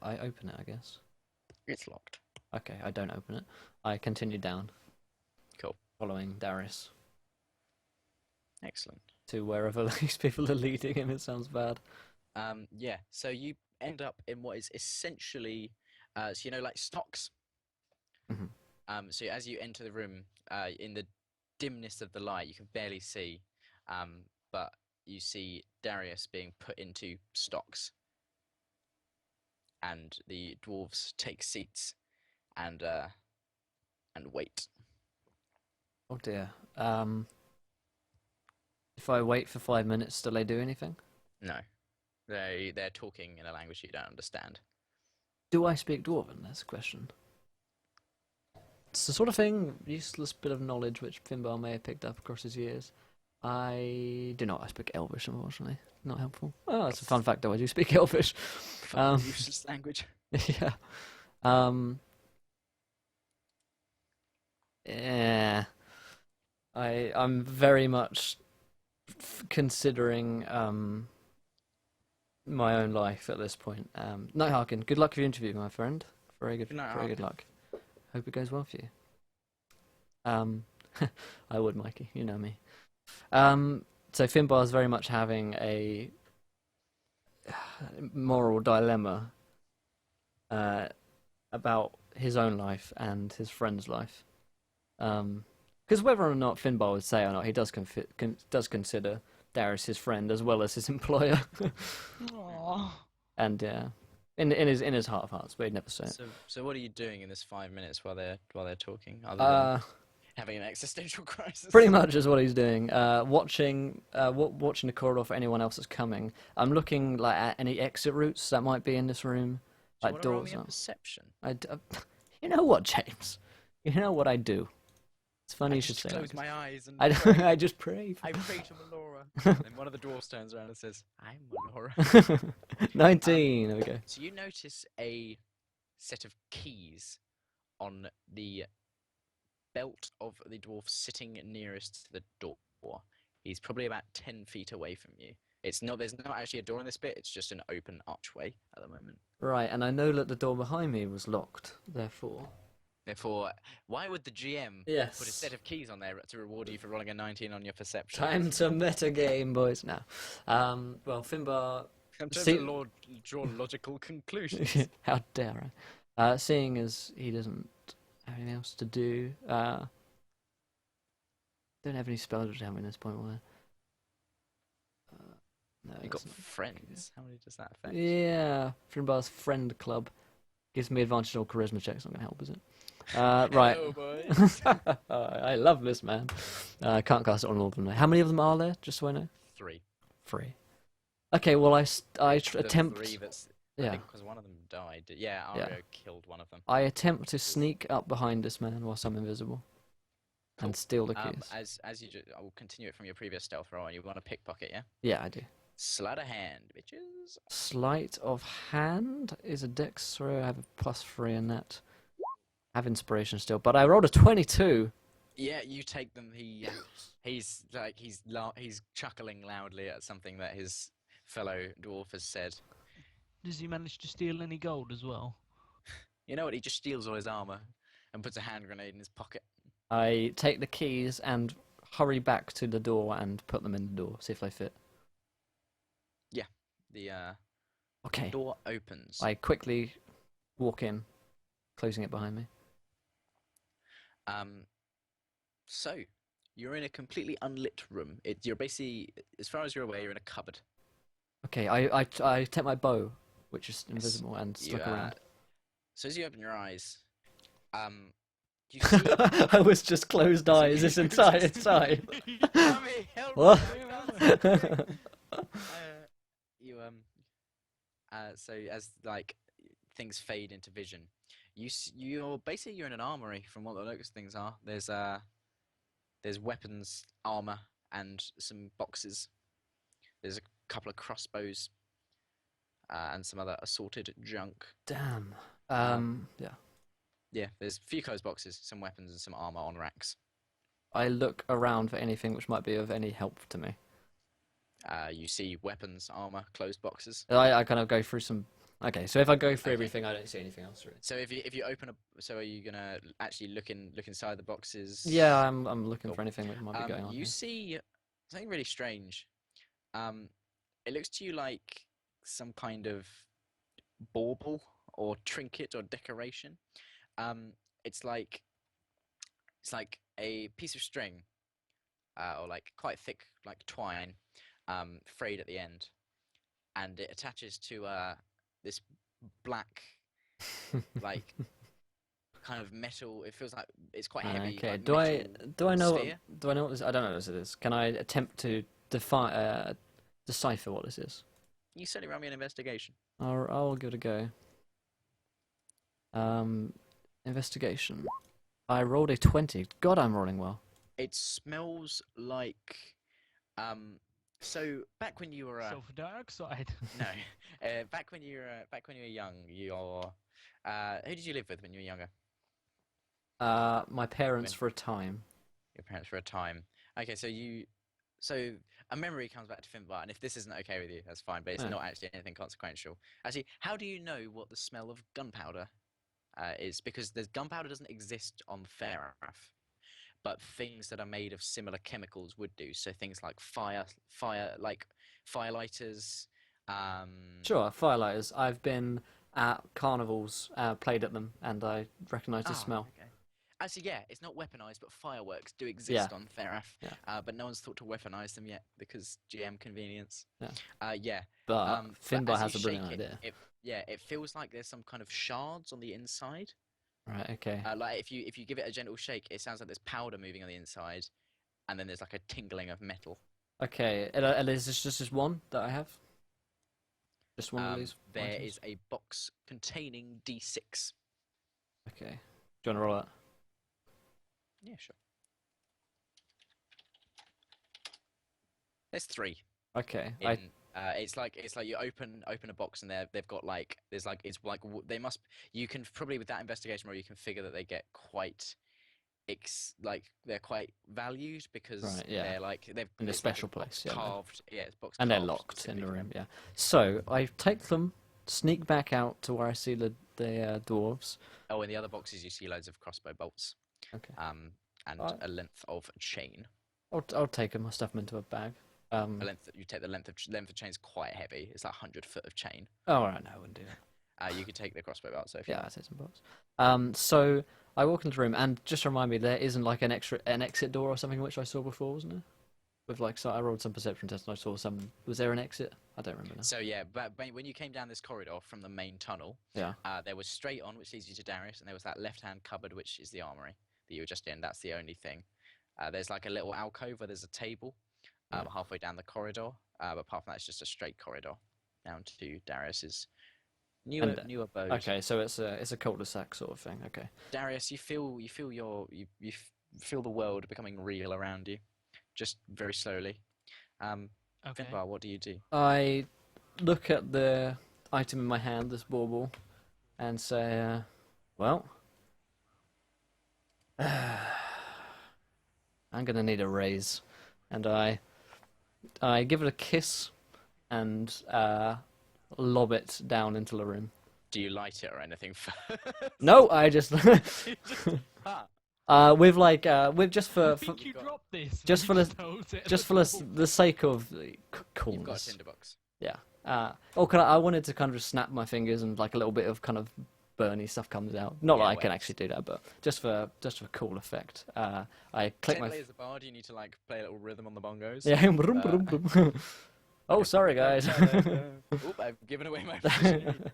open it, I guess. It's locked. Okay, I don't open it. I continue down. Cool. Following Darius Excellent. to wherever these people are leading him. It sounds bad. Yeah. So you end up in what is essentially, like stocks. Mhm. So as you enter the room, in the dimness of the light, you can barely see, but you see Darius being put into stocks, and the dwarves take seats and wait. Oh dear. If I wait for 5 minutes, do they do anything? No, they're talking in a language you don't understand. Do I speak Dwarven? That's a question. It's the sort of thing, useless bit of knowledge which Finbar may have picked up across his years. I do not. I speak Elvish, unfortunately. Not helpful. Oh, that's a fun fact, though. I do speak Elvish. Useless language. Yeah. Yeah. I'm very much considering my own life at this point. Night Harkin, good luck with your interview, my friend. Very good. Good night, Very good luck. Hope it goes well for you. I would, Mikey. You know me. So Finbar's very much having a moral dilemma about his own life and his friend's life. Because whether or not Finbar would say or not, he does consider Darius his friend as well as his employer. Aww. And in his heart of hearts, but he'd never say it. So what are you doing in this 5 minutes while they're talking? Other than having an existential crisis. Pretty much is what he's doing. Watching the corridor for anyone else that's coming. I'm looking like at any exit routes that might be in this room, Do you like wanna roll doors. me a perception. You know what, James? You know what I do. It's funny I you should just say close that. my eyes and I just pray. I pray to Melora. And one of the dwarves turns around and says, "I'm Melora." 19. There we go. So you notice a set of keys on the belt of the dwarf sitting nearest to the door. He's probably about 10 feet away from you. There's not actually a door in this bit, it's just an open archway at the moment. Right, and I know that the door behind me was locked. Therefore, why would the GM yes. put a set of keys on there to reward you for rolling a 19 on your perception? Time to metagame, boys. Now, well, Finbar. I'm trying to draw logical conclusions. How dare I? Seeing as he doesn't have anything else to do, don't have any spells to help me at this point. Where? No, You got that's not friends. How many does that affect? Yeah, Finbar's friend club gives me advantage on charisma checks. Not going to help, is it? Right. Hello, boys. I love this, man. I can't cast it on all of them. Now. How many of them are there? Just so I know. 3. 3. Okay, well, The attempt. 3 that's... I Yeah. think because one of them died. Yeah, Yeah. Ario killed one of them. I attempt to sneak up behind this man whilst I'm invisible, Cool. and steal the keys. As you I will continue it from your previous stealth roll, and you want to pickpocket, yeah? Yeah, I do. Sleight of hand, bitches. Sleight of hand is a dex throw. I have a +3 in that. I have inspiration still, but I rolled a 22. Yeah, you take them. He's like he's chuckling loudly at something that his fellow dwarf has said. Does he manage to steal any gold as well? You know what? He just steals all his armor and puts a hand grenade in his pocket. I take the keys and hurry back to the door and put them in the door, see if they fit. The Okay. door opens. I quickly walk in, closing it behind me. So you're in a completely unlit room. You're basically, as far as you're aware, you're in a cupboard. Okay, I take my bow, which is invisible, and You, look around. So as you open your eyes, you see. I was just closed eyes this entire time. Tommy, help What? me. You so as like things fade into vision, you're basically in an armory. From what the looks of things are, there's weapons, armor, and some boxes. There's a couple of crossbows, and some other assorted junk. Damn. Yeah. Yeah, there's a few closed boxes, some weapons, and some armor on racks. I look around for anything which might be of any help to me. You see weapons, armor, closed boxes. I kind of go through some. Okay, so if I go through Okay. everything, I don't see anything else really. So if you open up, so are you gonna actually look inside the boxes? Yeah, I'm looking Cool. for anything that might be going on. You here. see something really strange. It looks to you like some kind of bauble or trinket or decoration. It's like a piece of string, or like quite thick, like twine, frayed at the end, and it attaches to this black, like kind of metal. It feels like it's quite heavy. Okay. like Do I metal know sphere. what this? I don't know what this is. Can I attempt to decipher what this is? You certainly run me an investigation. I'll give it a go. Investigation. I rolled a 20. God, I'm rolling well. It smells like so back when you were Sulfur dioxide. no back when you were young, who did you live with when you were younger? My parents When- for a time. Your parents for a time. Okay, so a memory comes back to Finbar, and if this isn't okay with you, that's fine, but it's Yeah. not actually anything consequential. Actually, how do you know what the smell of gunpowder is? Because the gunpowder doesn't exist on Faeraf, but things that are made of similar chemicals would do. So things like like firelighers. Sure, firelighters. I've been at carnivals, played at them, and I recognise the smell. Okay. Actually, yeah, it's not weaponized, but fireworks do exist Yeah. on Faeraf. Yeah. But no one's thought to weaponize them yet because GM convenience. Yeah. Yeah. But Finbar as has you a brilliant shake idea. it feels like there's some kind of shards on the inside. Right. Okay. Like if you give it a gentle shake, it sounds like there's powder moving on the inside, and then there's like a tingling of metal. Okay. And is this just one that I have? Just one of these. There items? is a box containing D6. Okay. Do you want to roll that? Yeah, sure. There's 3. Okay. It's like you open a box and they've got like they must, you can probably with that investigation roll you can figure that they get quite they're quite valued because Right, yeah. they're like they've In a it's like special box place, yeah, carved it's box And they're carved locked in specifically the for room. them. Yeah. So I take them, sneak back out to where I see the dwarves. Oh, in the other boxes you see loads of crossbow bolts Okay. and Alright. a length of chain. I'll take them. I'll stuff them into a bag. You take the length of chain's quite heavy. It's like 100 foot of chain. Oh, right, no, I wouldn't do that. You could take the crossbow belt. So if you Yeah, I take some box. So I walk into the room, and just remind me, there isn't like an exit door or something which I saw before, wasn't there? With like, so I rolled some perception tests and I saw some. Was there an exit? I don't remember now. So yeah, but when you came down this corridor from the main tunnel, Yeah. there was straight on, which leads you to Darius, and there was that left-hand cupboard, which is the armory that you were just in. That's the only thing. There's like a little alcove where there's a table halfway down the corridor, but apart from that, it's just a straight corridor down to Darius's new abode. Okay, so it's a cul-de-sac sort of thing. Okay. Darius, you feel feel the world becoming real around you, just very slowly. Okay. Finbar, what do you do? I look at the item in my hand, this bauble, and say, well, I'm gonna need a raise. And I give it a kiss and lob it down into the room. Do you light it or anything first? No, I just Ah, with just for I think you dropped this. just You for the- told it just for the sake of the you've got a coolness. tinderbox. Yeah. I wanted to kind of just snap my fingers and like a little bit of kind of burny stuff comes out. Not Yeah, that I can well, actually do that, but just for cool effect. I click my Gently as a bard, you need to like play a little rhythm on the bongos. yeah. Brum, brum, brum. Oh, sorry guys. Oop, I've given away my position.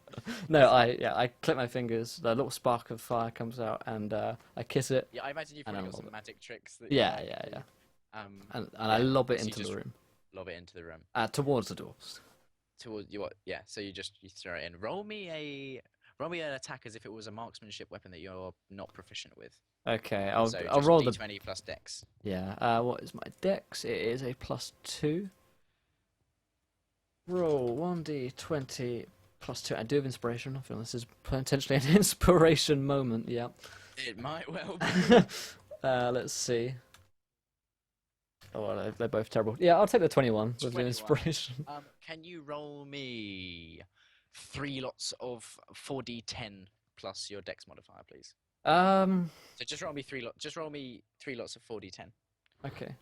No, I click my fingers. The little spark of fire comes out, and I kiss it. Yeah, I imagine you've And probably I got lob some it. magic tricks that you Yeah, like yeah, to, yeah. Um, And I lob it so you into just the room, lob it into the room. towards the doors. Towards you what? Yeah, so you throw it in. Roll me an attack as if it was a marksmanship weapon that you're not proficient with. Okay, I'll I'll roll the d20 plus dex. yeah. What is my dex? It is a +2. Roll 1d20 +2. I do have inspiration. I feel this is potentially an inspiration moment. Yeah. It might well be. Let's see. Oh, well, they're both terrible. Yeah, I'll take the 21 with the 21. inspiration. Can you roll me 3 lots of 4d10 plus your dex modifier, please? So just roll me 3 lots. Just roll me 3 lots of 4d10. Okay.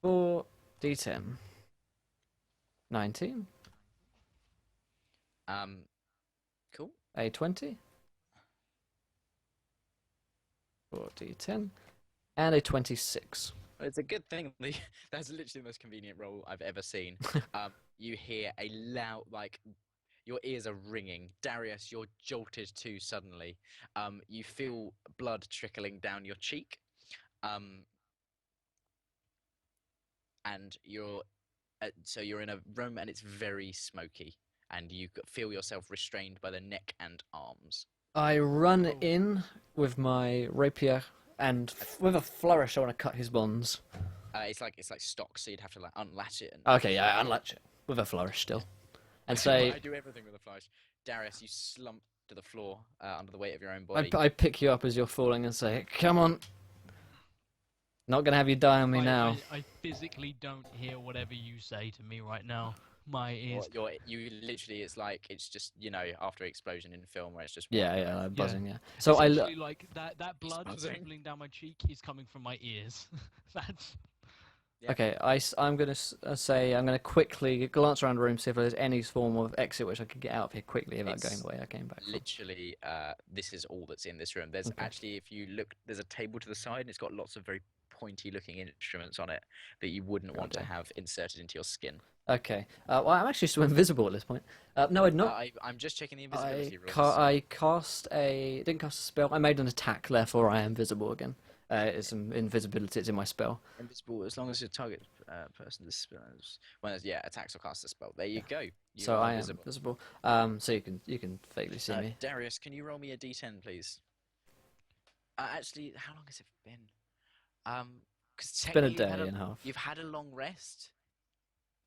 4d10. 19. Cool. A 20. 4d10. And a 26. It's a good thing. That's literally the most convenient roll I've ever seen. You hear a loud, like, your ears are ringing. Darius, you're jolted too suddenly. You feel blood trickling down your cheek. And so you're in a room and it's very smoky. And you feel yourself restrained by the neck and arms. I run in with my rapier, and with a flourish, I want to cut his bonds. It's like stock, so you'd have to like unlatch it. And Okay, yeah, I unlatch it with a flourish still, and say, I do everything with a flash. Darius, you slump to the floor under the weight of your own body. I pick you up as you're falling and say, "Come on, not gonna have you die on me now." I physically don't hear whatever you say to me right now. My ears. You literally, it's just after explosion in film where it's just Yeah, like buzzing. Yeah. So I look. Essentially, like that blood buzzing. dribbling down my cheek is coming from my ears. That's Yeah. Okay, I'm gonna say I'm gonna quickly glance around the room, see if there's any form of exit which I could get out of here quickly without It's going the way I came back from. literally this is all that's in this room. There's Okay. actually, if you look, there's a table to the side and it's got lots of very pointy looking instruments on it that you wouldn't want to dear. have inserted into your skin. Okay. Well, I'm actually still invisible at this point. No, I'm not. I'm just checking the invisibility rules. I didn't cast a spell. I made an attack, therefore I am visible again. It's invisibility. It's in my spell. Invisible as long as your target person is attacks or casts a spell. There you go. You So are I am visible. visible. So you can vaguely see me. Darius, can you roll me a d10, please? Actually, how long has it been? Because It's been a day and a half. You've had a long rest.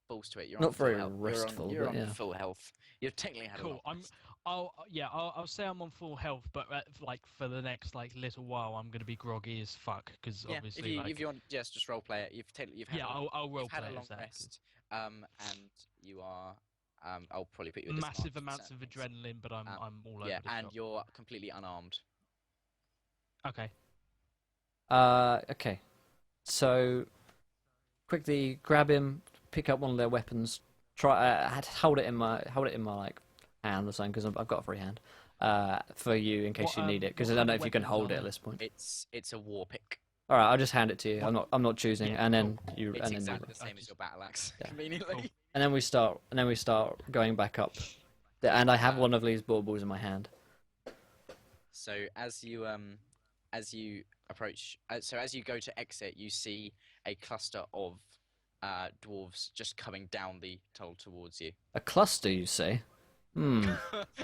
Balls to it. You're Not on full very health. restful, You're but on yeah. full health. You've technically had a cool. long rest. I'll say I'm on full health, but like for the next like little while, I'm gonna be groggy as fuck because Yeah, obviously if you want, just role play it. You've had yeah, a, I'll role you've had play a it long as that. rest. And you are. I'll probably put you at Massive amounts of adrenaline, but I'm all over Yeah, the and shop. you're completely unarmed. Okay. Okay. So quickly grab him, pick up one of their weapons. Try hold it in my like hand or something because I've got a free hand. For you in case What, you need it because what I don't kind know of if you can weapons hold are it at there? this point. It's a war pick. All right, I'll just hand it to you. I'm not choosing, Yeah, and then cool. you, It's and then exactly you, the same as your battle axe, Yeah. conveniently. Cool. and then we start going back up. And I have Uh, one of these baubles in my hand. So as you approach, so as you go to exit, you see a cluster of dwarves just coming down the tunnel towards you. A cluster, you say? Hmm.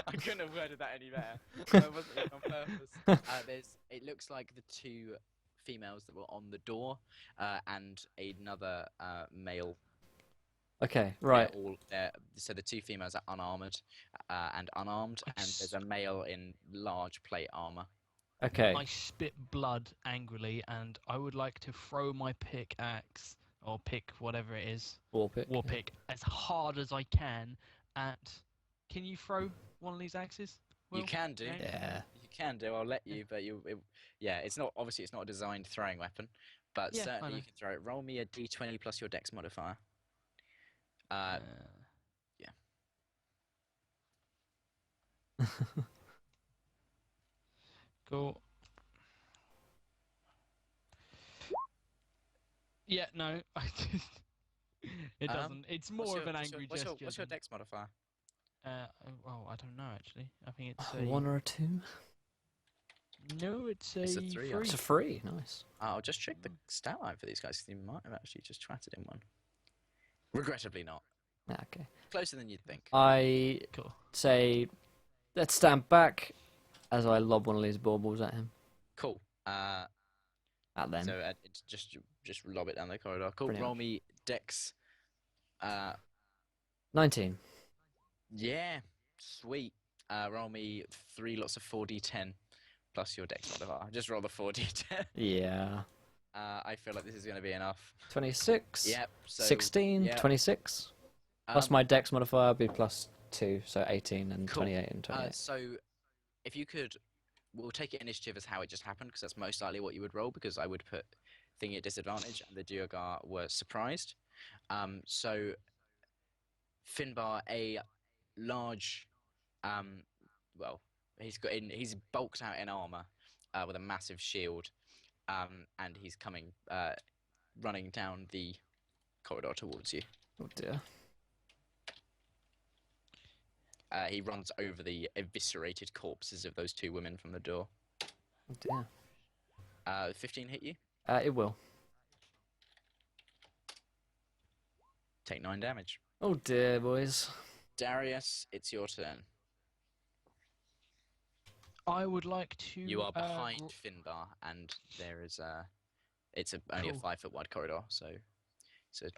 I couldn't have worded that any better. That wasn't even on purpose. It looks like the two females that were on the door, and another male. Okay, right. They're all there. So the two females are unarmored and unarmed, I and there's a male in large plate armor. Okay. I spit blood angrily, and I would like to throw my pickaxe or pick whatever it is, War pick. war yeah. pick, as hard as I can at. Can you throw one of these axes? You Will? can do. Yeah. You can do. I'll let you, but yeah, it's not obviously it's not a designed throwing weapon, but Yeah, I certainly know. you can throw it. Roll me a d20 plus your dex modifier. Yeah. Cool. Yeah, no, I just. It doesn't. It's more of an angry gesture. What's your than- dex modifier? Oh, I don't know actually. I think it's a One or a two? No, it's It's a a three, I three. It's a free. Nice. I'll just check the stat line for these guys because you might have actually just twatted in one. Regrettably not. Yeah, okay. Closer than you'd think. I Cool. say, let's stand back as I lob one of these baubles at him. Cool. At them. So it's just lob it down the corridor. Cool. Brilliant. Roll me dex. 19. Yeah, sweet. Roll me 3 lots of 4d10 plus your dex modifier. Just roll the 4d10. Yeah. I feel like this is going to be enough. 26. Yep. So, 16. yeah. 26. Plus my dex modifier would be plus 2, so 18 and Cool. 28 and 28. So if you could, we'll take it initiative as how it just happened because that's most likely what you would roll because I would put thingy at disadvantage and the Duergar were surprised. So Finbar, a large, well, he's bulked out in armor with a massive shield, and he's coming, running down the corridor towards you. Oh dear. He runs over the eviscerated corpses of those 2 women from the door. Oh dear. 15 hit you? It will. Take 9 damage. Oh dear, boys. Darius, it's your turn. I would like to. You are behind Finbar, and there is it's only a Cool. 5 foot wide corridor, so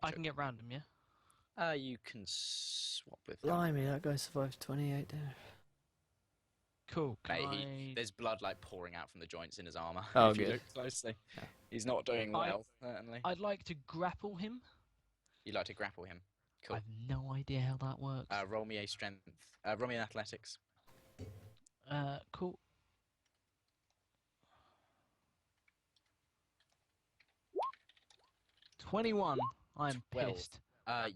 I can get round him, yeah. you can swap with him. Blimey, that guy survived 28 damage. Cool. Can Mate, there's blood like pouring out from the joints in his armor. Oh, if you good. look closely, Yeah. he's not doing well. Certainly, I'd like to grapple him. you'd like to grapple him. Cool. I have no idea how that works. Roll me a strength. Roll me an athletics. Cool. $21. I'm 12. pissed.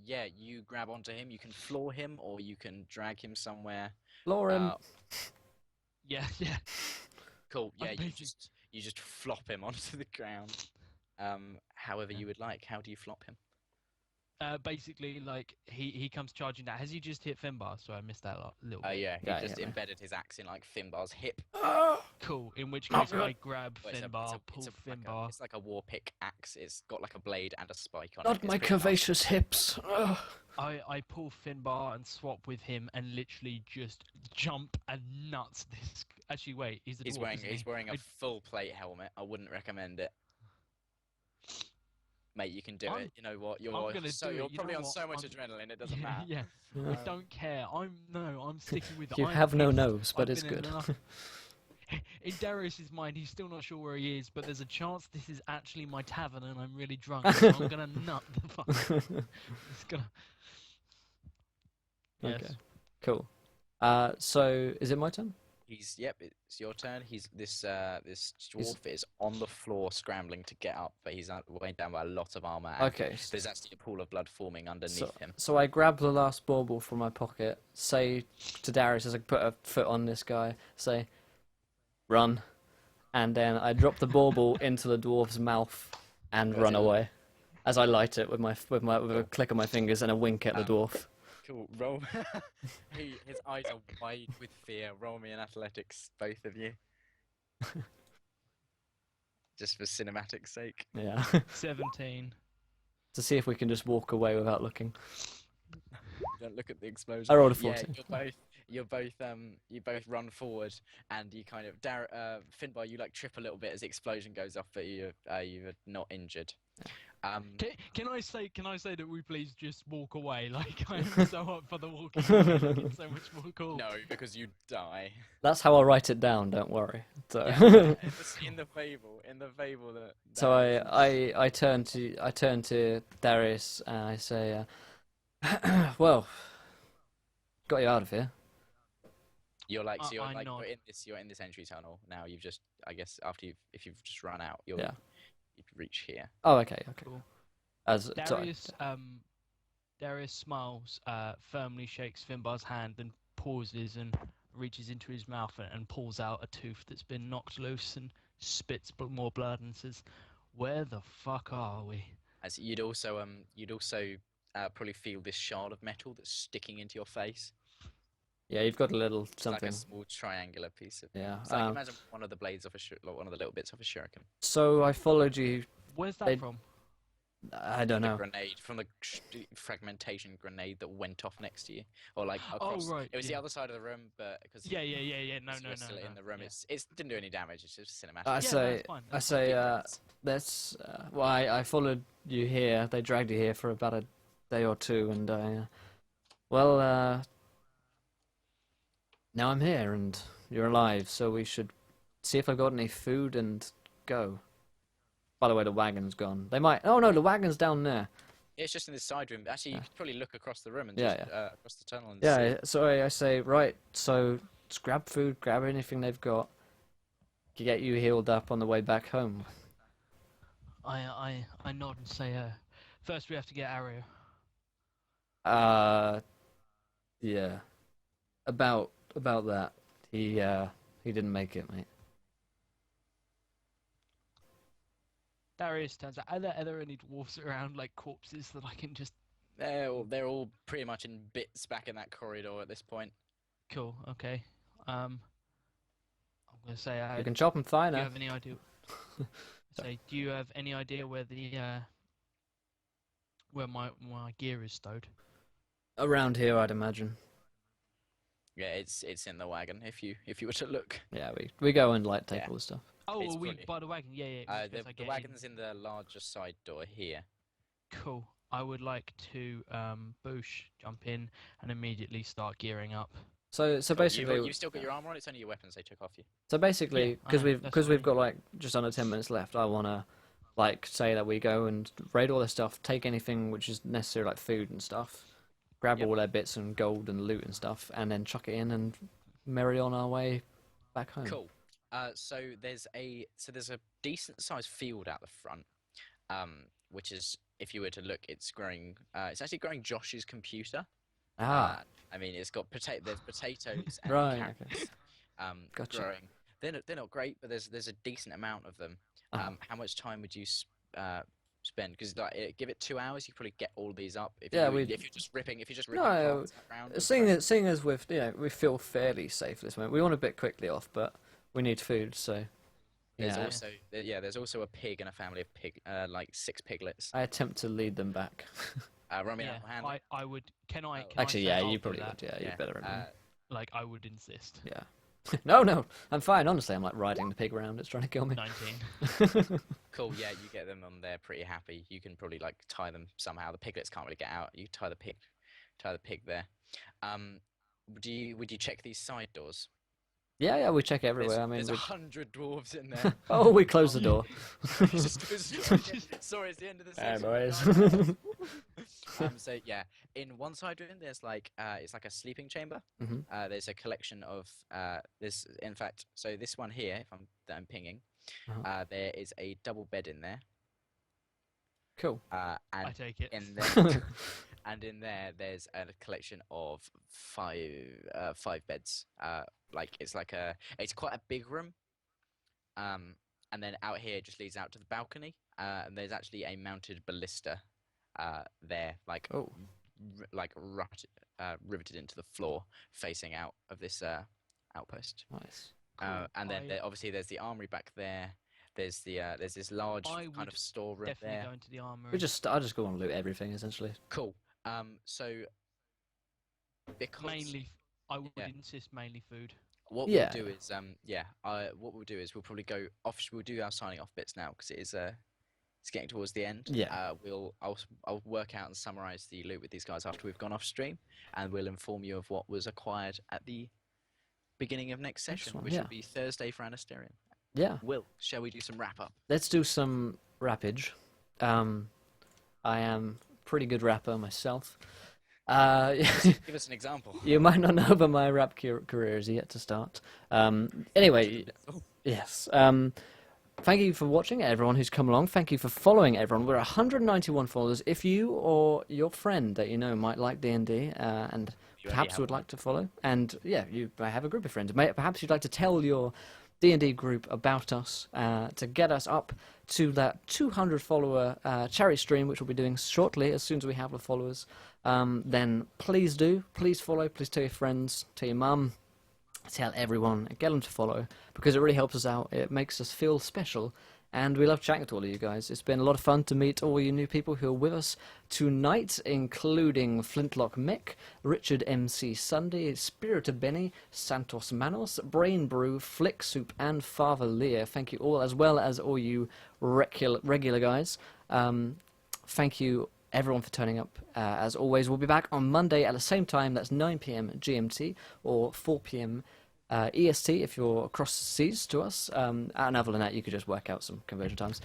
Yeah, you grab onto him. You can floor him, or you can drag him somewhere. Lauren. Yeah, yeah. Cool. Yeah, I'm you busy. just flop him onto the ground. However you would like. How do you flop him? Basically, like he comes charging down. Has he just hit Finbar? So I missed that little bit. Yeah, he Yeah, just yeah, man. embedded his axe in like Finbar's hip. Cool. In which Oh, case, God. I grab Well, Finbar, pull Finbar. it's like a war pick axe. It's got like a blade and a spike on it. Not It's my pretty nice. curvaceous hips. Ugh. I pull Finbar and swap with him and literally just jump and nuts this. Actually, wait, he's a dwarf, isn't He's he? wearing a I- full plate helmet. I wouldn't recommend it. Mate, you can do I'm- it. You know what? You're gonna do it. you're You probably know on what? so much I'm- adrenaline. It doesn't Yeah, matter. yeah. I don't care. I'm sticking with it. You I'm have no pissed. nose, but I've it's been in good. enough- In Darius's mind, he's still not sure where he is, but there's a chance this is actually my tavern and I'm really drunk. So I'm gonna nut the fuck. It's gonna. Yes. Okay. Cool. So is it my turn? Yep, it's your turn. This dwarf is on the floor scrambling to get up, but he's weighed down by a lot of armor. And Okay. there's actually a pool of blood forming underneath him. So I grab the last bauble from my pocket, say to Darius as I put a foot on this guy, say, run. and then I drop the bauble into the dwarf's mouth and Does run it- away as I light it with a click of my fingers and a wink at the dwarf. Cool. Roll. His eyes are wide with fear. Roll me an athletics, both of you. Just for cinematic sake. Yeah, 17. to see if we can just walk away without looking. Don't look at the explosion. I rolled a Yeah, 14. you both run forward, and you kind of Finbar, you like trip a little bit as the explosion goes off, but you're not injured. Can I say that we please just walk away? Like I'm so up for the walking away. Like, it's so much more cool. No, because you die. That's how I'll write it down. Don't worry. So, Yeah, in the fable that. so I turn to Darius and I say, "Well, got you out of here." You're like, so I nod. you're in this entry tunnel now. You've just, I guess, if you've just run out, you'd reach here. Oh, okay. Cool. Sorry. Darius smiles, firmly shakes Finbar's hand, and pauses and reaches into his mouth and pulls out a tooth that's been knocked loose and spits more blood and says, "Where the fuck are we?" As you'd also probably feel this shard of metal that's sticking into your face. Yeah, you've got a little It's something. like a small triangular piece of. Yeah. It's like imagine one of the blades of like one of the little bits of a shuriken. So I followed you. Where's that They- from? I don't The know. grenade from the fragmentation grenade that went off next to you, or like across. Oh, right, It was the yeah. other side of the room, but because Yeah. No. we're still in the room, Yeah. it didn't do any damage. It's just cinematic. I Yeah, say, that's fine, I that's say, fine. let's. Well, I followed you here. They dragged you here for about a day or two, and now I'm here, and you're alive. So we should see if I've got any food and go. By the way, the wagon's gone. They might. Oh no, the wagon's down there. It's just in this side room. Actually, you Yeah. could probably look across the room and Yeah, just across the tunnel and see. Yeah. So I say, right. So just grab food, grab anything they've got. To get you healed up on the way back home. I nod and say, first we have to get Ario. Yeah. About that. He didn't make it, mate. Darius turns out, are there any dwarves around, like corpses that I can just... They're all pretty much in bits back in that corridor at this point. Cool, okay. I'm going to say, You can chop them fine. do you have any idea... do you have any idea where where my gear is stowed? Around here, I'd imagine. Yeah, it's in the wagon. If you were to look, Yeah, we go and like take Yeah. all the stuff. Oh, It's are we fully- by the wagon? Yeah. the wagon's in the larger side door here. Cool. I would like to boosh, jump in, and immediately start gearing up. So Cool, basically, you've still got your armor on. It's only your weapons they took off you. so basically, Yeah, because that's we've fine. got like just under 10 minutes left, I wanna like say that we go and raid all the stuff, take anything which is necessary like food and stuff, grab Yep. all their bits and gold and loot and stuff, and then chuck it in and merry on our way back home. Cool. So there's a decent sized field out the front, which is, if you were to look, it's growing. It's actually growing Josh's computer. Ah, I mean, it's got there's potatoes and Right, carrots, Gotcha. growing. They're not great, but there's a decent amount of them. Uh-huh. How much time would you spend? Because like, give it 2 hours, you probably get all these up. If Yeah, if you're just ripping No, parts around. and seeing throwing- seeing as with we feel fairly safe this moment. We want a bit quickly off, but we need food, so There's yeah. there's also a pig and a family of like 6 piglets. I attempt to lead them back. Run me Yeah, that hand. I would. Can I? Oh. Can I Actually, say yeah, I'll you do probably that? would. Yeah, you better. Like I would insist. Yeah. No, I'm fine. Honestly, I'm like riding the pig around. It's trying to kill me. 19. Cool, yeah, you get them on there pretty happy. You can probably like tie them somehow. The piglets can't really get out. You tie the pig there. Would you check these side doors? Yeah, we check everywhere. I mean, there's we... 100 dwarves in there. oh, we close the door. Sorry, it's the end of the Hey, section. boys. So yeah, in one side room there's like it's like a sleeping chamber. Mhm. There's a collection of this. In fact, so this one here, if I'm pinging, Uh-huh. there is a double bed in there. Cool. I And take it. in there, and in there, there's a collection of five beds. It's quite a big room. And then out here just leads out to the balcony. And there's actually a mounted ballista there, like Oh, riveted into the floor, facing out of this outpost. nice. And then obviously there's the armory back there. There's this large I kind would of storeroom Definitely there. go into the armory. I'll just go on and loot everything essentially. Cool. So because I would Yeah. insist mainly food. what Yeah. we'll do is what we'll do is we'll probably go off. We'll do our signing off bits now because it's getting towards the end. Yeah. I'll work out and summarize the loot with these guys after we've gone off stream, and we'll inform you of what was acquired at the beginning of next session, one, which yeah. will be Thursday for Anesterion. Yeah. Shall we do some wrap up? Let's do some rappage. I am a pretty good rapper myself. Give us an example. You might not know, but my rap career is yet to start. Anyway, yes. Thank you for watching, everyone who's come along. Thank you for following, everyone. We're 191 followers. If you or your friend that you know might like D&D and You already perhaps have would one. like to follow, and yeah, you may have a group of friends. Perhaps you'd like to tell your D&D group about us to get us up to that 200 follower charity stream, which we'll be doing shortly as soon as we have the followers. Then please do. Please follow. Please tell your friends, tell your mum, tell everyone, and get them to follow, because it really helps us out. It makes us feel special, and we love chatting to all of you guys. It's been a lot of fun to meet all you new people who are with us tonight, including Flintlock Mick, Richard MC Sunday, Spirited Benny, Santos Manos, Brain Brew, Flick Soup, and Father Lear. Thank you all, as well as all you regular guys. Thank you everyone for turning up. As always, we'll be back on Monday at the same time. That's 9 p.m. GMT or 4 p.m. EST if you're across the seas to us. And other than that, you could just work out some conversion times.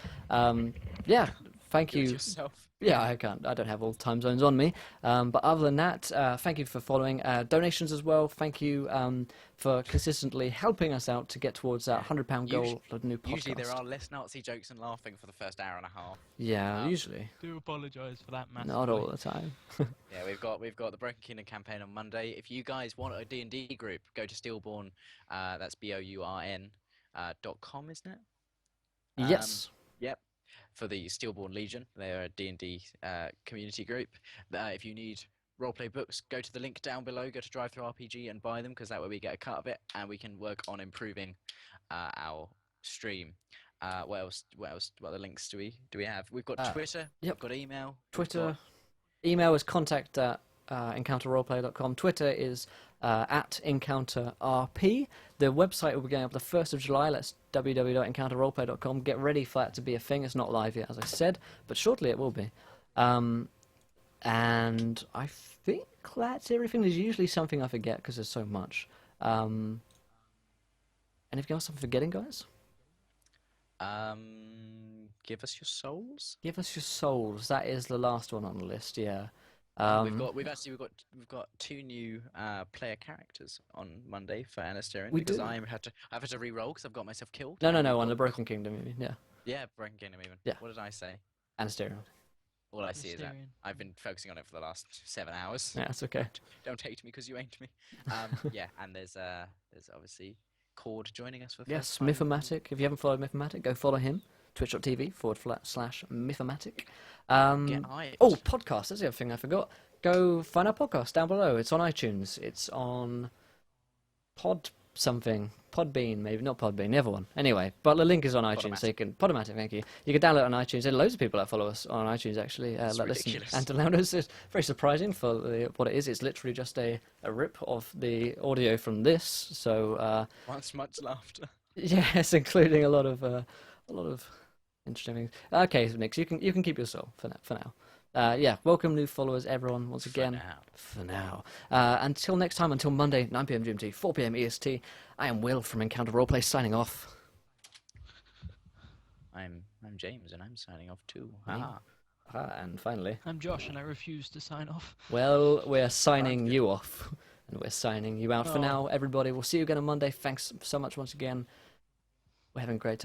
Yeah, thank Do it you. yourself. Yeah, I can't. I don't have all time zones on me. But other than that, thank you for following. Donations as well. Thank you for consistently helping us out to get towards that £100 goal of the new podcast. Usually there are less Nazi jokes and laughing for the first hour and a half. Yeah, usually. Do apologise for that massively. Not all the time. Yeah, we've got the Broken Kingdom campaign on Monday. If you guys want a D&D group, go to Steelborn. That's BOURN .com, isn't it? Yes. Yep. For the Steelborn Legion, they're a D&D community group. If you need roleplay books, go to the link down below. Go to DriveThruRPG and buy them, because that way we get a cut of it, and we can work on improving our stream. What else? What other links do we have? We've got Twitter. Yep. We've got email. Twitter. Email is contact@encounterroleplay.com. Twitter is @encounterrp. The website will be going up the 1st of July. That's www.encounterroleplay.com. Get ready for that to be a thing. It's not live yet, as I said, but shortly it will be. And I think that's everything. There's usually something I forget because there's so much. Anything else I'm forgetting, guys? Give us your souls. Give us your souls. That is the last one on the list. Yeah. We've got 2 new player characters on Monday for Anesterion, We because do. I've had to re-roll because I've got myself killed. No, and we've on got the Broken Kingdom, you mean? Yeah. Yeah, Broken Kingdom even. Yeah. What did I say? Anesterion. All I see is that Mysterion. I've been focusing on it for the last 7 hours. Yeah, it's okay. Don't hate me because you ain't me. Yeah, and there's obviously Cord joining us for the Yes, first time. Mythomatic. If you haven't followed Mythomatic, go follow him. Twitch.tv/Mythomatic. Get hyped. Oh, podcast. That's the other thing I forgot. Go find our podcast down below. It's on iTunes. It's on Podbean, maybe not Podbean, the other one. Anyway, but the link is on iTunes, so you can Podomatic. Thank you. You can download it on iTunes. There are loads of people that follow us on iTunes actually. It's that listen ridiculous. and to download. It's very surprising for what it is. It's literally just a rip of the audio from this. So Once much laughter. yes, including a lot of interesting things. Okay, so Nick, you can keep your soul for now. Yeah, welcome new followers, everyone, once again. For now. Until next time, until Monday, 9 p.m. GMT, 4 p.m. EST, I am Will from Encounter Roleplay, signing off. I'm James, and I'm signing off too. Me? And finally, I'm Josh, and I refuse to sign off. well, we're signing you off. And we're signing you out for Oh. now, everybody. We'll see you again on Monday. Thanks so much once again. We're having a great time.